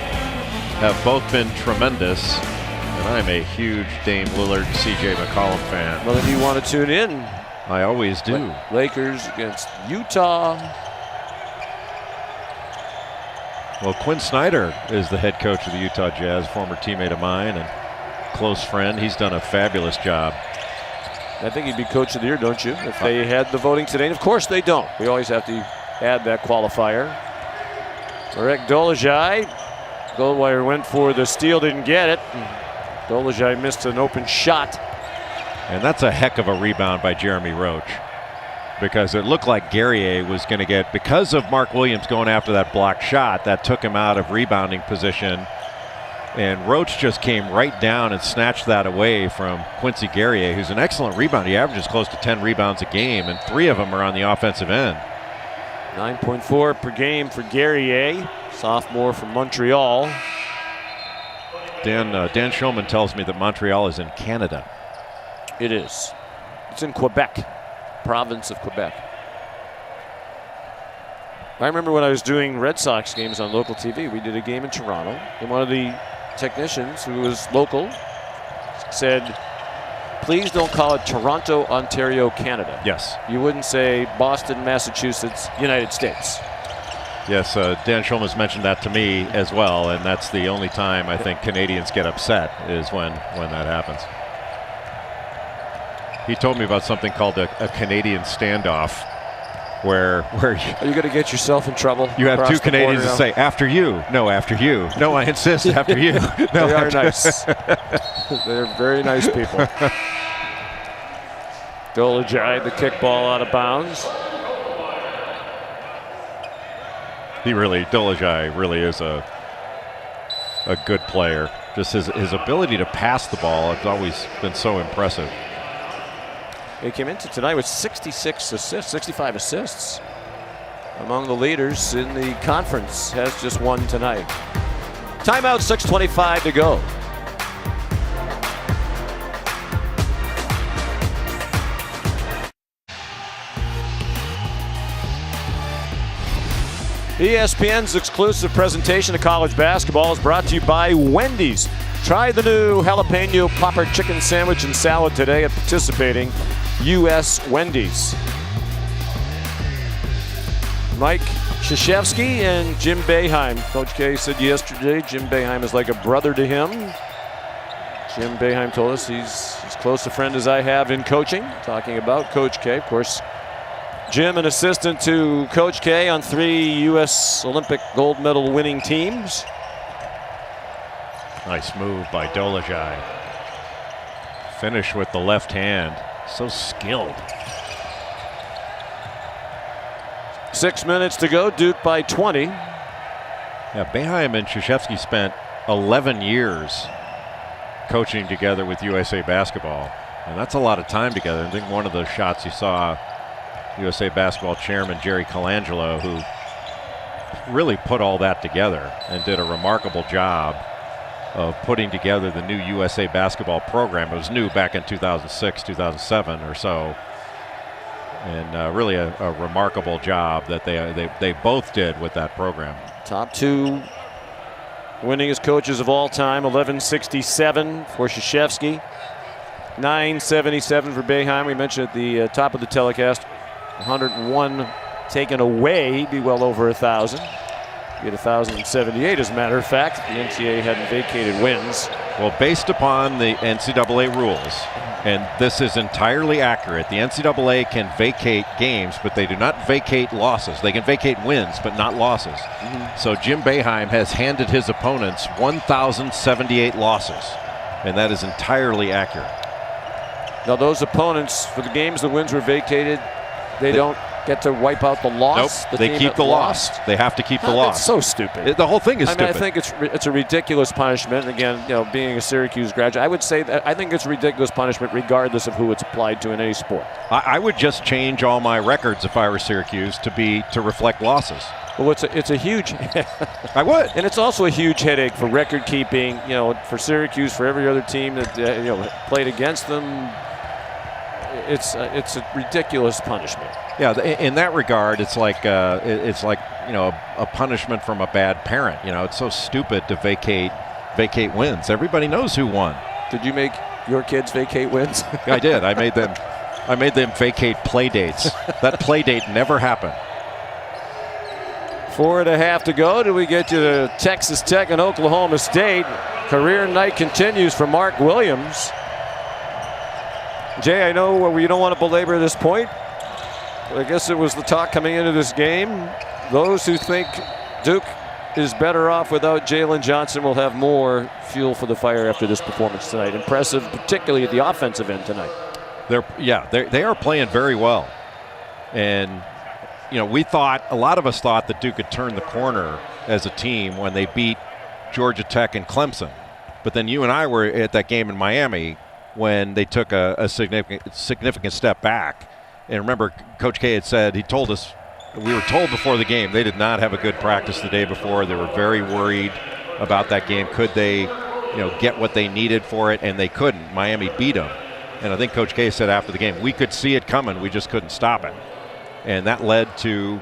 have both been tremendous. And I'm a huge Dame Lillard, CJ McCollum fan. Well, if you want to tune in, I always do. Lakers against Utah. Well, Quinn Snyder is the head coach of the Utah Jazz, former teammate of mine and close friend. He's done a fabulous job. I think he'd be coach of the year, don't you? If they had the voting today. And of course they don't. We always have to add that qualifier. Marek Dolajai. Goldwire went for the steal, didn't get it. Dolajai missed an open shot. And that's a heck of a rebound by Jeremy Roach, because it looked like Guerrier was going to get, because of Mark Williams going after that blocked shot, that took him out of rebounding position. And Roach just came right down and snatched that away from Quincy Guerrier, who's an excellent rebounder. He averages close to 10 rebounds a game, and 3 of them are on the offensive end. 9.4 per game for Guerrier, sophomore from Montreal. Dan Shulman tells me that Montreal is in Canada. It is. It's in Quebec, province of Quebec. I remember when I was doing Red Sox games on local TV, we did a game in Toronto, and one of the technicians who was local said, please don't call it Toronto, Ontario, Canada. Yes. You wouldn't say Boston, Massachusetts, United States. Yes, Dan Shulman's mentioned that to me as well, and that's the only time I think Canadians get upset is when that happens. He told me about something called a Canadian standoff, where are you going to get yourself in trouble? You have 2 Canadians that say, after you. No, after you. No, I insist, after you. No, they are nice. They're very nice people. Dolajai, the kickball out of bounds. Dolajai really is a good player. Just his ability to pass the ball has always been so impressive. He came into tonight with 65 assists. among the leaders in the conference, has just one tonight. Timeout, 6:25 to go. ESPN's exclusive presentation of college basketball is brought to you by Wendy's. Try the new jalapeno popper chicken sandwich and salad today at participating U.S. Wendy's. Mike Krzyzewski and Jim Boeheim. Coach K said yesterday Jim Boeheim is like a brother to him. Jim Boeheim told us he's as close a friend as I have in coaching. Talking about Coach K, of course. Jim, an assistant to Coach K on 3 U.S. Olympic gold medal winning teams. Nice move by Dolezaj. Finish with the left hand. So skilled. 6 minutes to go. Duke by 20. Yeah, Boeheim and Krzyzewski spent 11 years coaching together with USA Basketball. And that's a lot of time together. I think one of those shots you saw USA Basketball chairman Jerry Colangelo, who really put all that together and did a remarkable job of putting together the new USA Basketball program. It was new back in 2006, 2007 or so. And really a remarkable job that they both did with that program. Top 2 winningest coaches of all time. 1167 for Krzyzewski, 977 for Boeheim. We mentioned at the top of the telecast, 101 taken away, be well over 1,000. Get 1,078 as a matter of fact. The NCAA hadn't vacated wins. Well, based upon the NCAA rules, and this is entirely accurate, the NCAA can vacate games, but they do not vacate losses. They can vacate wins, but not losses. So Jim Boeheim has handed his opponents 1,078 losses, and that is entirely accurate. Now those opponents, for the games the wins were vacated, they don't get to wipe out the loss. Nope, they keep the loss. They have to keep the loss. It's so stupid. The whole thing is stupid. I think it's a ridiculous punishment. And again, being a Syracuse graduate, I would say that I think it's a ridiculous punishment regardless of who it's applied to in any sport. I would just change all my records if I were Syracuse to reflect losses. Well, it's a huge. I would, and it's also a huge headache for record keeping. For Syracuse, for every other team that played against them. It's a ridiculous punishment. Yeah, in that regard, it's like a punishment from a bad parent. It's so stupid to vacate wins. Everybody knows who won. Did you make your kids vacate wins? I did. I made them vacate play dates. That play date never happened. 4.5 to go. Do we get to Texas Tech and Oklahoma State? Career night continues for Mark Williams. Jay, I know you don't want to belabor this point. I guess it was the talk coming into this game. Those who think Duke is better off without Jalen Johnson will have more fuel for the fire after this performance tonight. Impressive, particularly at the offensive end tonight. They are playing very well. And, a lot of us thought that Duke could turn the corner as a team when they beat Georgia Tech and Clemson. But then you and I were at that game in Miami when they took a significant step back. And remember, Coach K had said, we were told before the game they did not have a good practice the day before. They were very worried about that game. Could they, get what they needed for it? And they couldn't. Miami beat them. And I think Coach K said after the game, we could see it coming, we just couldn't stop it. And that led to,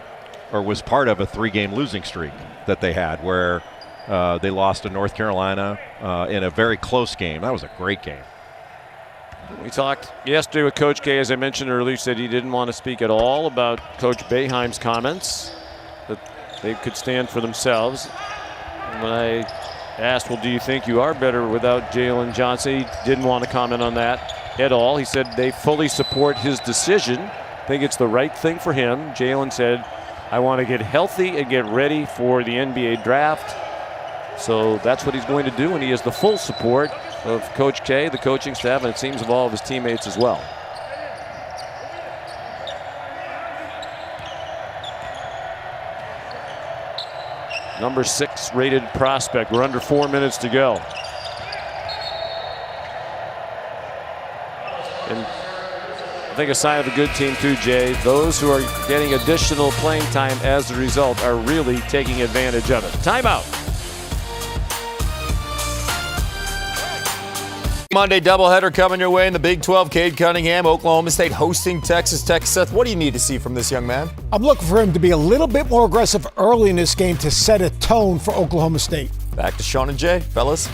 or was part of a 3-game losing streak that they had where they lost to North Carolina in a very close game. That was a great game. We talked yesterday with Coach K, as I mentioned earlier. He said he didn't want to speak at all about Coach Boeheim's comments, that they could stand for themselves. And when I asked, well, do you think you are better without Jalen Johnson? He didn't want to comment on that at all. He said they fully support his decision. Think it's the right thing for him. Jalen said, I want to get healthy and get ready for the NBA draft. So that's what he's going to do, and he has the full support of Coach K, the coaching staff, and it seems of all of his teammates as well. Number 6 rated prospect. We're under 4 minutes to go. And think a sign of a good team too, Jay. Those who are getting additional playing time as a result are really taking advantage of it. Timeout. Monday doubleheader coming your way in the Big 12. Cade Cunningham, Oklahoma State hosting Texas Tech. Seth, what do you need to see from this young man? I'm looking for him to be a little bit more aggressive early in this game to set a tone for Oklahoma State. Back to Sean and Jay, fellas.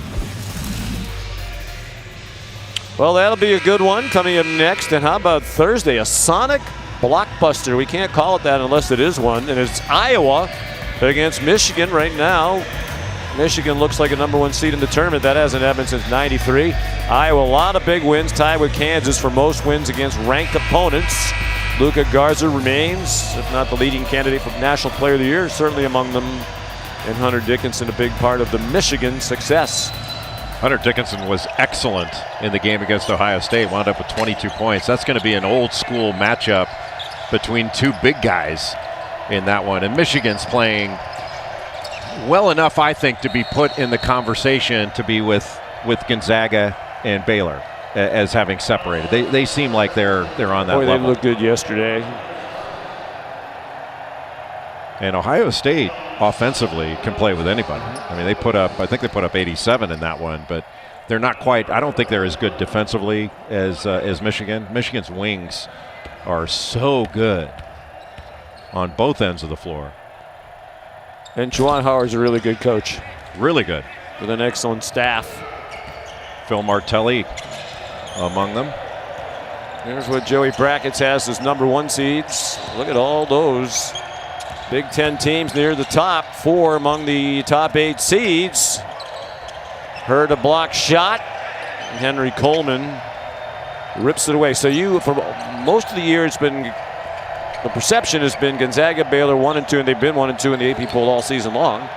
Well, that'll be a good one coming up next. And how about Thursday? A Sonic blockbuster. We can't call it that unless it is one. And it's Iowa against Michigan right now. Michigan looks like a #1 seed in the tournament. That hasn't happened since '93. Iowa, a lot of big wins, tied with Kansas for most wins against ranked opponents. Luka Garza remains, if not the leading candidate for National Player of the Year, certainly among them. And Hunter Dickinson, a big part of the Michigan success. Hunter Dickinson was excellent in the game against Ohio State, wound up with 22 points. That's going to be an old school matchup between two big guys in that one. And Michigan's playing well enough, I think, to be put in the conversation to be with Gonzaga and Baylor as having separated. They seem like they're on that level. They looked good yesterday. And Ohio State offensively can play with anybody. I mean, I think they put up 87 in that one, but they're not quite. I don't think they're as good defensively as Michigan. Michigan's wings are so good on both ends of the floor. And Juwan Howard's a really good coach. Really good. With an excellent staff. Phil Martelli among them. Here's what Joey Brackets has as #1 seeds. Look at all those Big Ten teams near the top. 4 among the top 8 seeds. Heard a block shot. And Henry Coleman rips it away. So for most of the year, it's been, the perception has been Gonzaga, Baylor 1 and 2, and they've been 1 and 2 in the AP poll all season long.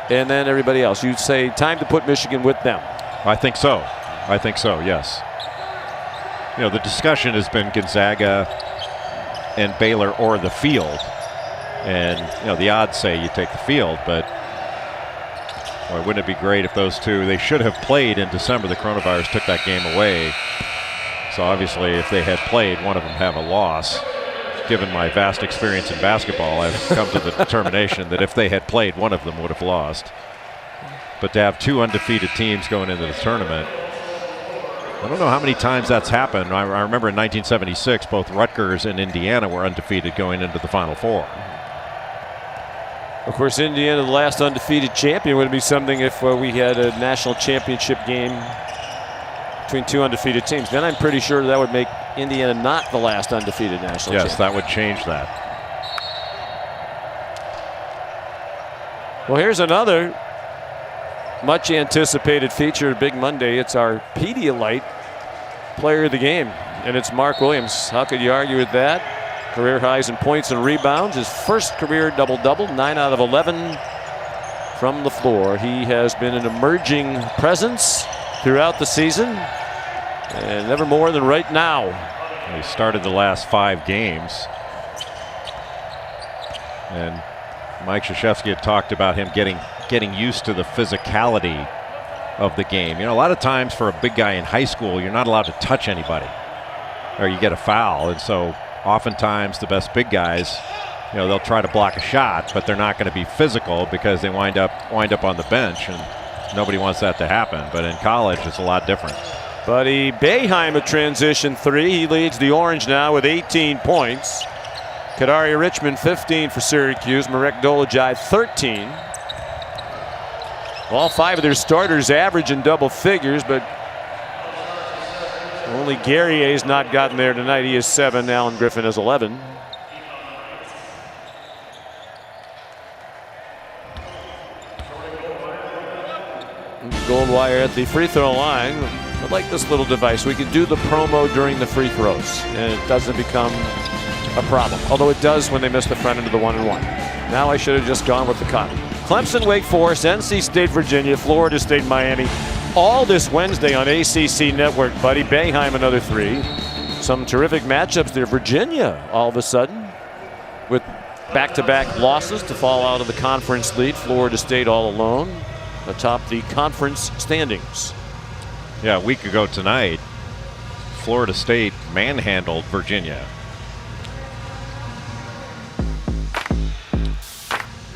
And then everybody else. You'd say time to put Michigan with them. I think so. Yes. You know, the discussion has been Gonzaga and Baylor or the field. And, you know, the odds say you take the field, but boy, wouldn't it be great if those two, they should have played in December. The coronavirus took that game away. So obviously if they had played, one of them have a loss. Given my vast experience in basketball, I've come to the determination that if they had played, one of them would have lost. But to have 2 undefeated teams going into the tournament, I don't know how many times that's happened. I remember in 1976, both Rutgers and Indiana were undefeated going into the Final Four. Of course, Indiana, the last undefeated champion, would be something if we had a national championship game between 2 undefeated teams. Then I'm pretty sure that would make Indiana not the last undefeated national champion. Yes, that would change that. Well, here's another much anticipated feature of Big Monday. It's our Pedialyte player of the game, and it's Mark Williams. How could you argue with that? Career highs in points and rebounds. His first career double-double, 9 out of 11 from the floor. He has been an emerging presence throughout the season, and never more than right now. He started the last 5 games. And Mike Krzyzewski had talked about him getting used to the physicality of the game. You know, a lot of times for a big guy in high school, you're not allowed to touch anybody, or you get a foul. And so oftentimes the best big guys, you know, they'll try to block a shot, but they're not going to be physical because they wind up on the bench, and nobody wants that to happen. But in college, it's a lot different. Buddy Boeheim, a transition 3. He leads the Orange now with 18 points. Kadari Richmond, 15 for Syracuse. Marek Dolajai, 13. All 5 of their starters average in double figures, but only Guerrier's not gotten there tonight. He has 7. Alan Griffin has 11. Goldwire at the free throw line. I like this little device. We can do the promo during the free throws, and it doesn't become a problem. Although it does when they miss the front end of the 1-and-1. Now I should have just gone with the cut. Clemson, Wake Forest, NC State, Virginia, Florida State, Miami. All this Wednesday on ACC Network, buddy. Boeheim, another 3. Some terrific matchups there. Virginia, all of a sudden, with back-to-back losses to fall out of the conference lead. Florida State all alone atop the conference standings. Yeah, a week ago tonight, Florida State manhandled Virginia.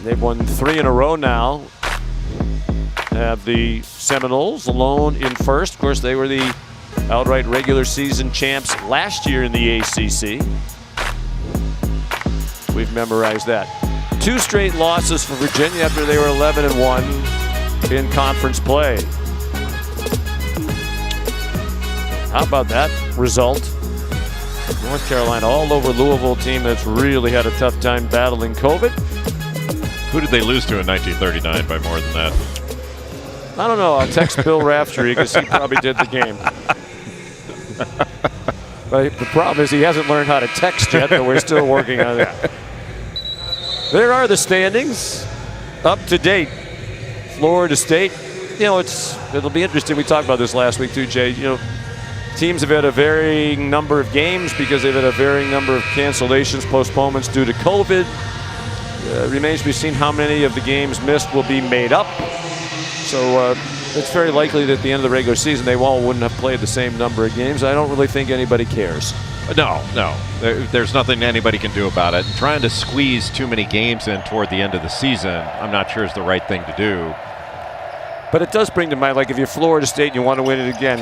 They've won 3 in a row now. Have the Seminoles alone in first. Of course, they were the outright regular season champs last year in the ACC. We've memorized that. 2 straight losses for Virginia after they were 11-1 in conference play. How about that result? North Carolina all over Louisville, team that's really had a tough time battling COVID. Who did they lose to in 1939 by more than that? I don't know. I'll text Bill Raftery because he probably did the game. But the problem is he hasn't learned how to text yet, but we're still working on that. There are the standings, up to date. Florida State, it'll be interesting. We talked about this last week too, Jay. Teams have had a varying number of games because they've had a varying number of cancellations, postponements due to COVID. Remains to be seen how many of the games missed will be made up. So it's very likely that at the end of the regular season, they all wouldn't have played the same number of games. I don't really think anybody cares. No. There's nothing anybody can do about it. Trying to squeeze too many games in toward the end of the season, I'm not sure is the right thing to do. But it does bring to mind, like if you're Florida State and you want to win it again,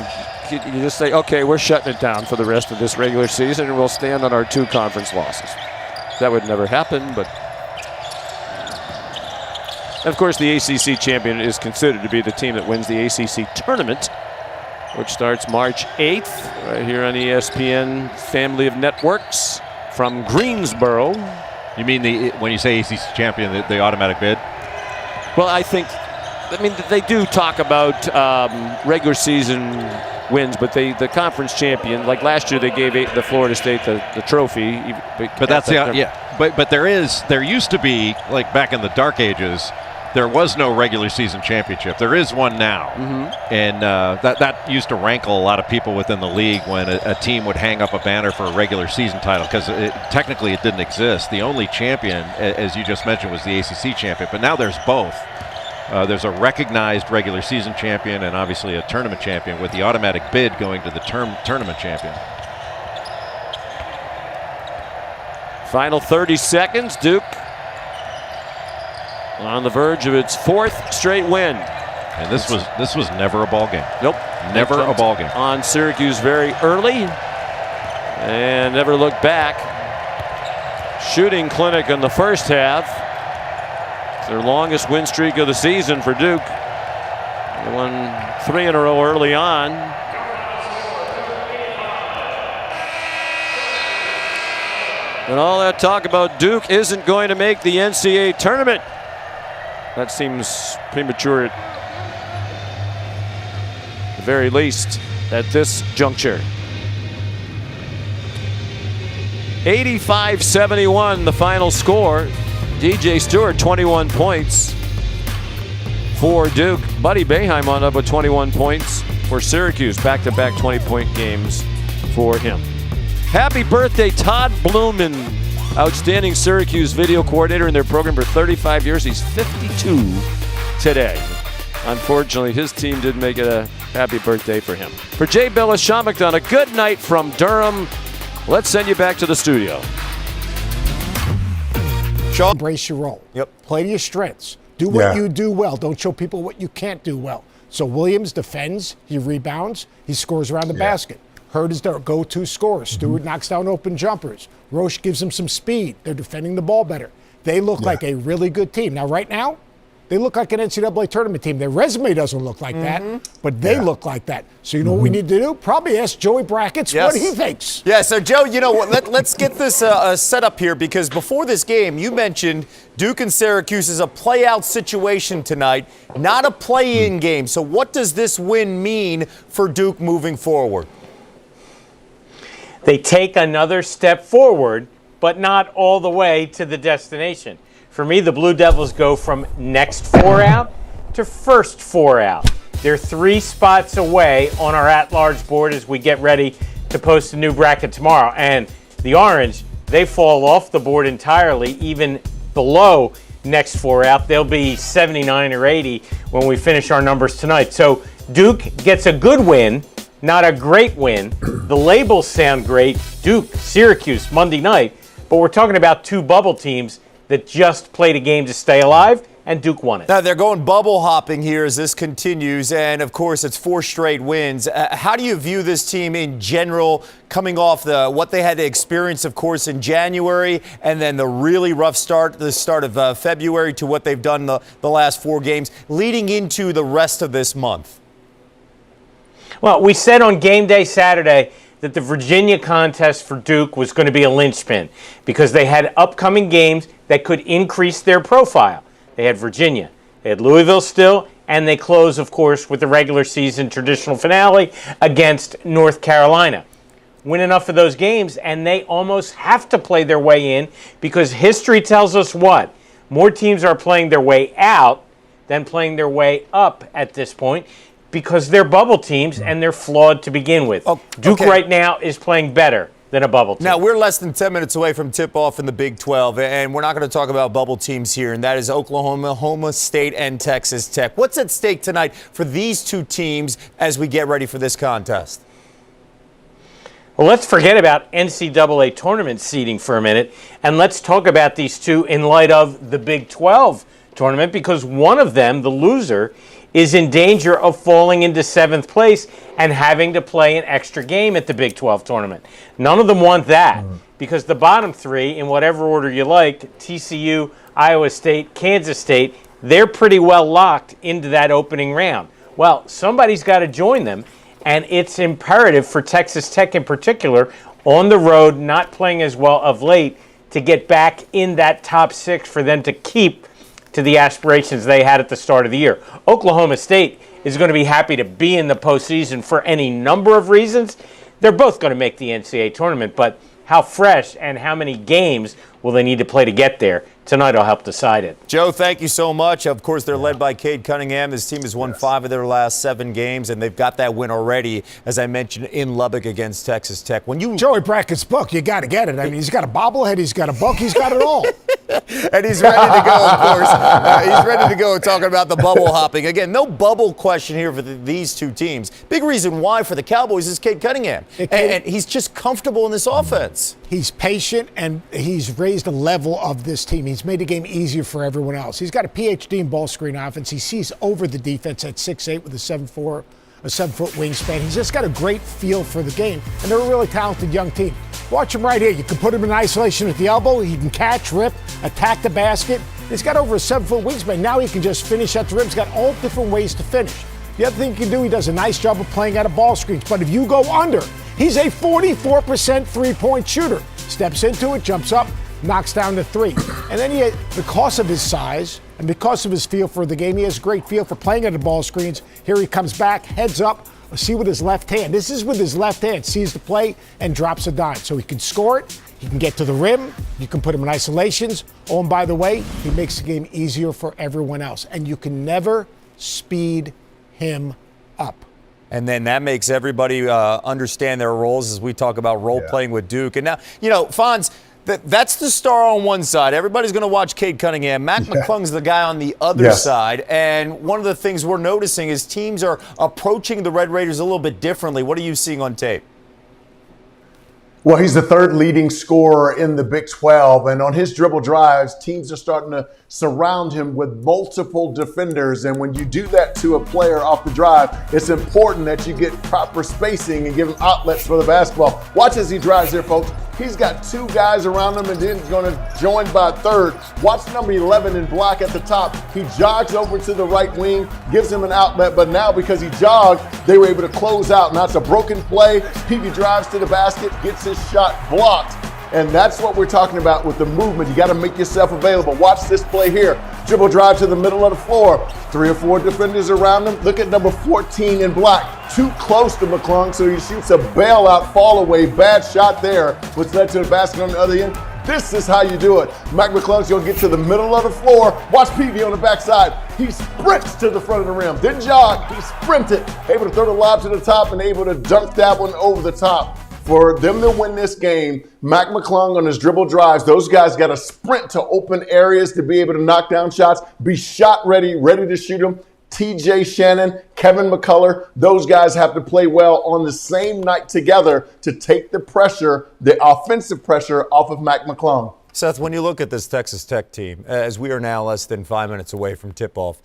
you just say, okay, we're shutting it down for the rest of this regular season and we'll stand on our 2 conference losses. That would never happen, but... And of course, the ACC champion is considered to be the team that wins the ACC tournament, which starts March 8th, right here on ESPN family of networks from Greensboro. You mean when you say ACC champion, the automatic bid? Well, they do talk about regular season wins, but the conference champion, like last year, they gave the Florida State the trophy. But that's But there used to be, like back in the dark ages, there was no regular season championship. There is one now, and that used to rankle a lot of people within the league when a team would hang up a banner for a regular season title because technically it didn't exist. The only champion, as you just mentioned, was the ACC champion, but now there's both. There's a recognized regular season champion and obviously a tournament champion, with the automatic bid going to the tournament champion. Final 30 seconds. Duke on the verge of its 4th straight win. And this was never a ball game. Nope. Never a ball game. On Syracuse very early and never looked back. Shooting clinic in the first half. It's their longest win streak of the season for Duke. They won 3 in a row early on. And all that talk about Duke isn't going to make the NCAA tournament. That seems premature at the very least at this juncture. 85-71 the final score. DJ Stewart 21 points for Duke. Buddy Boeheim on up with 21 points for Syracuse. Back-to-back 20-point games for him. Happy birthday, Todd Blumen, outstanding Syracuse video coordinator in their program for 35 years. He's 52 today. Unfortunately, his team didn't make it a happy birthday for him. For Jay Billis, Sean McDonough, a good night from Durham. Let's send you back to the studio. Sean, embrace your role. Yep. Play to your strengths. Do what you do well. Don't show people what you can't do well. So Williams defends, he rebounds, he scores around the basket. Hurd is their go-to scorer. Stewart knocks down open jumpers. Roche gives them some speed. They're defending the ball better. They look like a really good team. Now, right now, they look like an NCAA tournament team. Their resume doesn't look like that, but they look like that. So you know what we need to do? Probably ask Joey Brackets what he thinks. Yeah, so Joe, you know what? Let's get this set up here, because before this game, you mentioned Duke and Syracuse is a play-out situation tonight, not a play-in game. So what does this win mean for Duke moving forward? They take another step forward, but not all the way to the destination. For me, the Blue Devils go from next 4 out to first 4 out. They're 3 spots away on our at-large board as we get ready to post a new bracket tomorrow. And the Orange, they fall off the board entirely, even below next 4 out. They'll be 79 or 80 when we finish our numbers tonight. So Duke gets a good win Not a great win. The labels sound great. Duke, Syracuse, Monday night. But we're talking about two bubble teams that just played a game to stay alive, and Duke won it. Now, they're going bubble hopping here as this continues, and of course, it's 4 straight wins. How do you view this team in general, coming off what they had to experience, of course, in January, and then the really rough start, the start of February, to what they've done the last 4 games, leading into the rest of this month? Well, we said on game day Saturday that the Virginia contest for Duke was going to be a linchpin because they had upcoming games that could increase their profile. They had Virginia, they had Louisville still, and they close, of course, with the regular season traditional finale against North Carolina. Win enough of those games, and they almost have to play their way in because history tells us what? More teams are playing their way out than playing their way up at this point, because they're bubble teams and they're flawed to begin with. Duke right now is playing better than a bubble team. Now, we're less than 10 minutes away from tip-off in the Big 12, and we're not going to talk about bubble teams here, and that is Oklahoma, Oklahoma State, and Texas Tech. What's at stake tonight for these two teams as we get ready for this contest? Well, let's forget about NCAA tournament seeding for a minute, and let's talk about these two in light of the Big 12 tournament, because one of them, the loser, is in danger of falling into 7th place and having to play an extra game at the Big 12 tournament. None of them want that because the bottom 3, in whatever order you like, TCU, Iowa State, Kansas State, they're pretty well locked into that opening round. Well, somebody's got to join them, and it's imperative for Texas Tech in particular, on the road, not playing as well of late, to get back in that top 6 for them to keep to the aspirations they had at the start of the year. Oklahoma State is going to be happy to be in the postseason for any number of reasons. They're both going to make the NCAA tournament, but how fresh and how many games will they need to play to get there? Tonight will help decide it. Joe, thank you so much. Of course, they're led by Cade Cunningham. This team has won 5 of their last 7 games, and they've got that win already, as I mentioned, in Lubbock against Texas Tech. When you Joey Brackett's book, you got to get it. I mean, he's got a bobblehead, he's got a book, he's got it all. And he's ready to go, of course. He's ready to go talking about the bubble hopping. Again, no bubble question here for these two teams. Big reason why for the Cowboys is Cade Cunningham. And he's just comfortable in this offense. He's patient, and he's raised the level of this team. He's made the game easier for everyone else. He's got a PhD in ball screen offense. He sees over the defense at 6'8" with a 7'4", a 7-foot wingspan. He's just got a great feel for the game, and they're a really talented young team. Watch him right here. You can put him in isolation at the elbow. He can catch, rip, attack the basket. He's got over a 7-foot wingspan. Now he can just finish at the rim. He's got all different ways to finish. The other thing he can do, he does a nice job of playing out of ball screens. But if you go under, he's a 44% three-point shooter. Steps into it, jumps up, knocks down the 3. And then because of his size and because of his feel for the game, he has a great feel for playing at the ball screens. Here he comes back, heads up, see with his left hand. This is with his left hand, sees the play and drops a dime. So he can score it, he can get to the rim, you can put him in isolations. Oh, and by the way, he makes the game easier for everyone else. And you can never speed him up. And then that makes everybody understand their roles as we talk about role playing with Duke. And now, Fonz, that's the star on one side. Everybody's going to watch Cade Cunningham. Mac McClung's the guy on the other side. And one of the things we're noticing is teams are approaching the Red Raiders a little bit differently. What are you seeing on tape? Well, he's the 3rd leading scorer in the Big 12, and on his dribble drives, teams are starting to surround him with multiple defenders. And when you do that to a player off the drive, it's important that you get proper spacing and give him outlets for the basketball. Watch as he drives here, folks. He's got 2 guys around him and then going to join by a 3rd. Watch number 11 in black at the top. He jogs over to the right wing, gives him an outlet, but now because he jogged, they were able to close out. Now it's a broken play. Peavy drives to the basket, gets his shot blocked. And that's what we're talking about with the movement. You got to make yourself available. Watch this play here. Dribble drive to the middle of the floor. 3 or 4 defenders around him. Look at number 14 in black. Too close to McClung, so he shoots a bailout fall away. Bad shot there, which led to the basket on the other end. This is how you do it. Mac McClung's going to get to the middle of the floor. Watch Peavy on the backside. He sprints to the front of the rim. Didn't jog. He sprinted. Able to throw the lob to the top and able to dunk that one over the top. For them to win this game, Mac McClung on his dribble drives, those guys got to sprint to open areas to be able to knock down shots, be shot ready, ready to shoot them. TJ Shannon, Kevin McCullough, those guys have to play well on the same night together to take the pressure, the offensive pressure off of Mac McClung. Seth, when you look at this Texas Tech team, as we are now less than 5 minutes away from tip-off,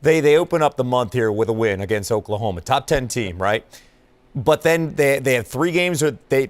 they open up the month here with a win against Oklahoma, top 10 team, right? But then they have 3 games where they're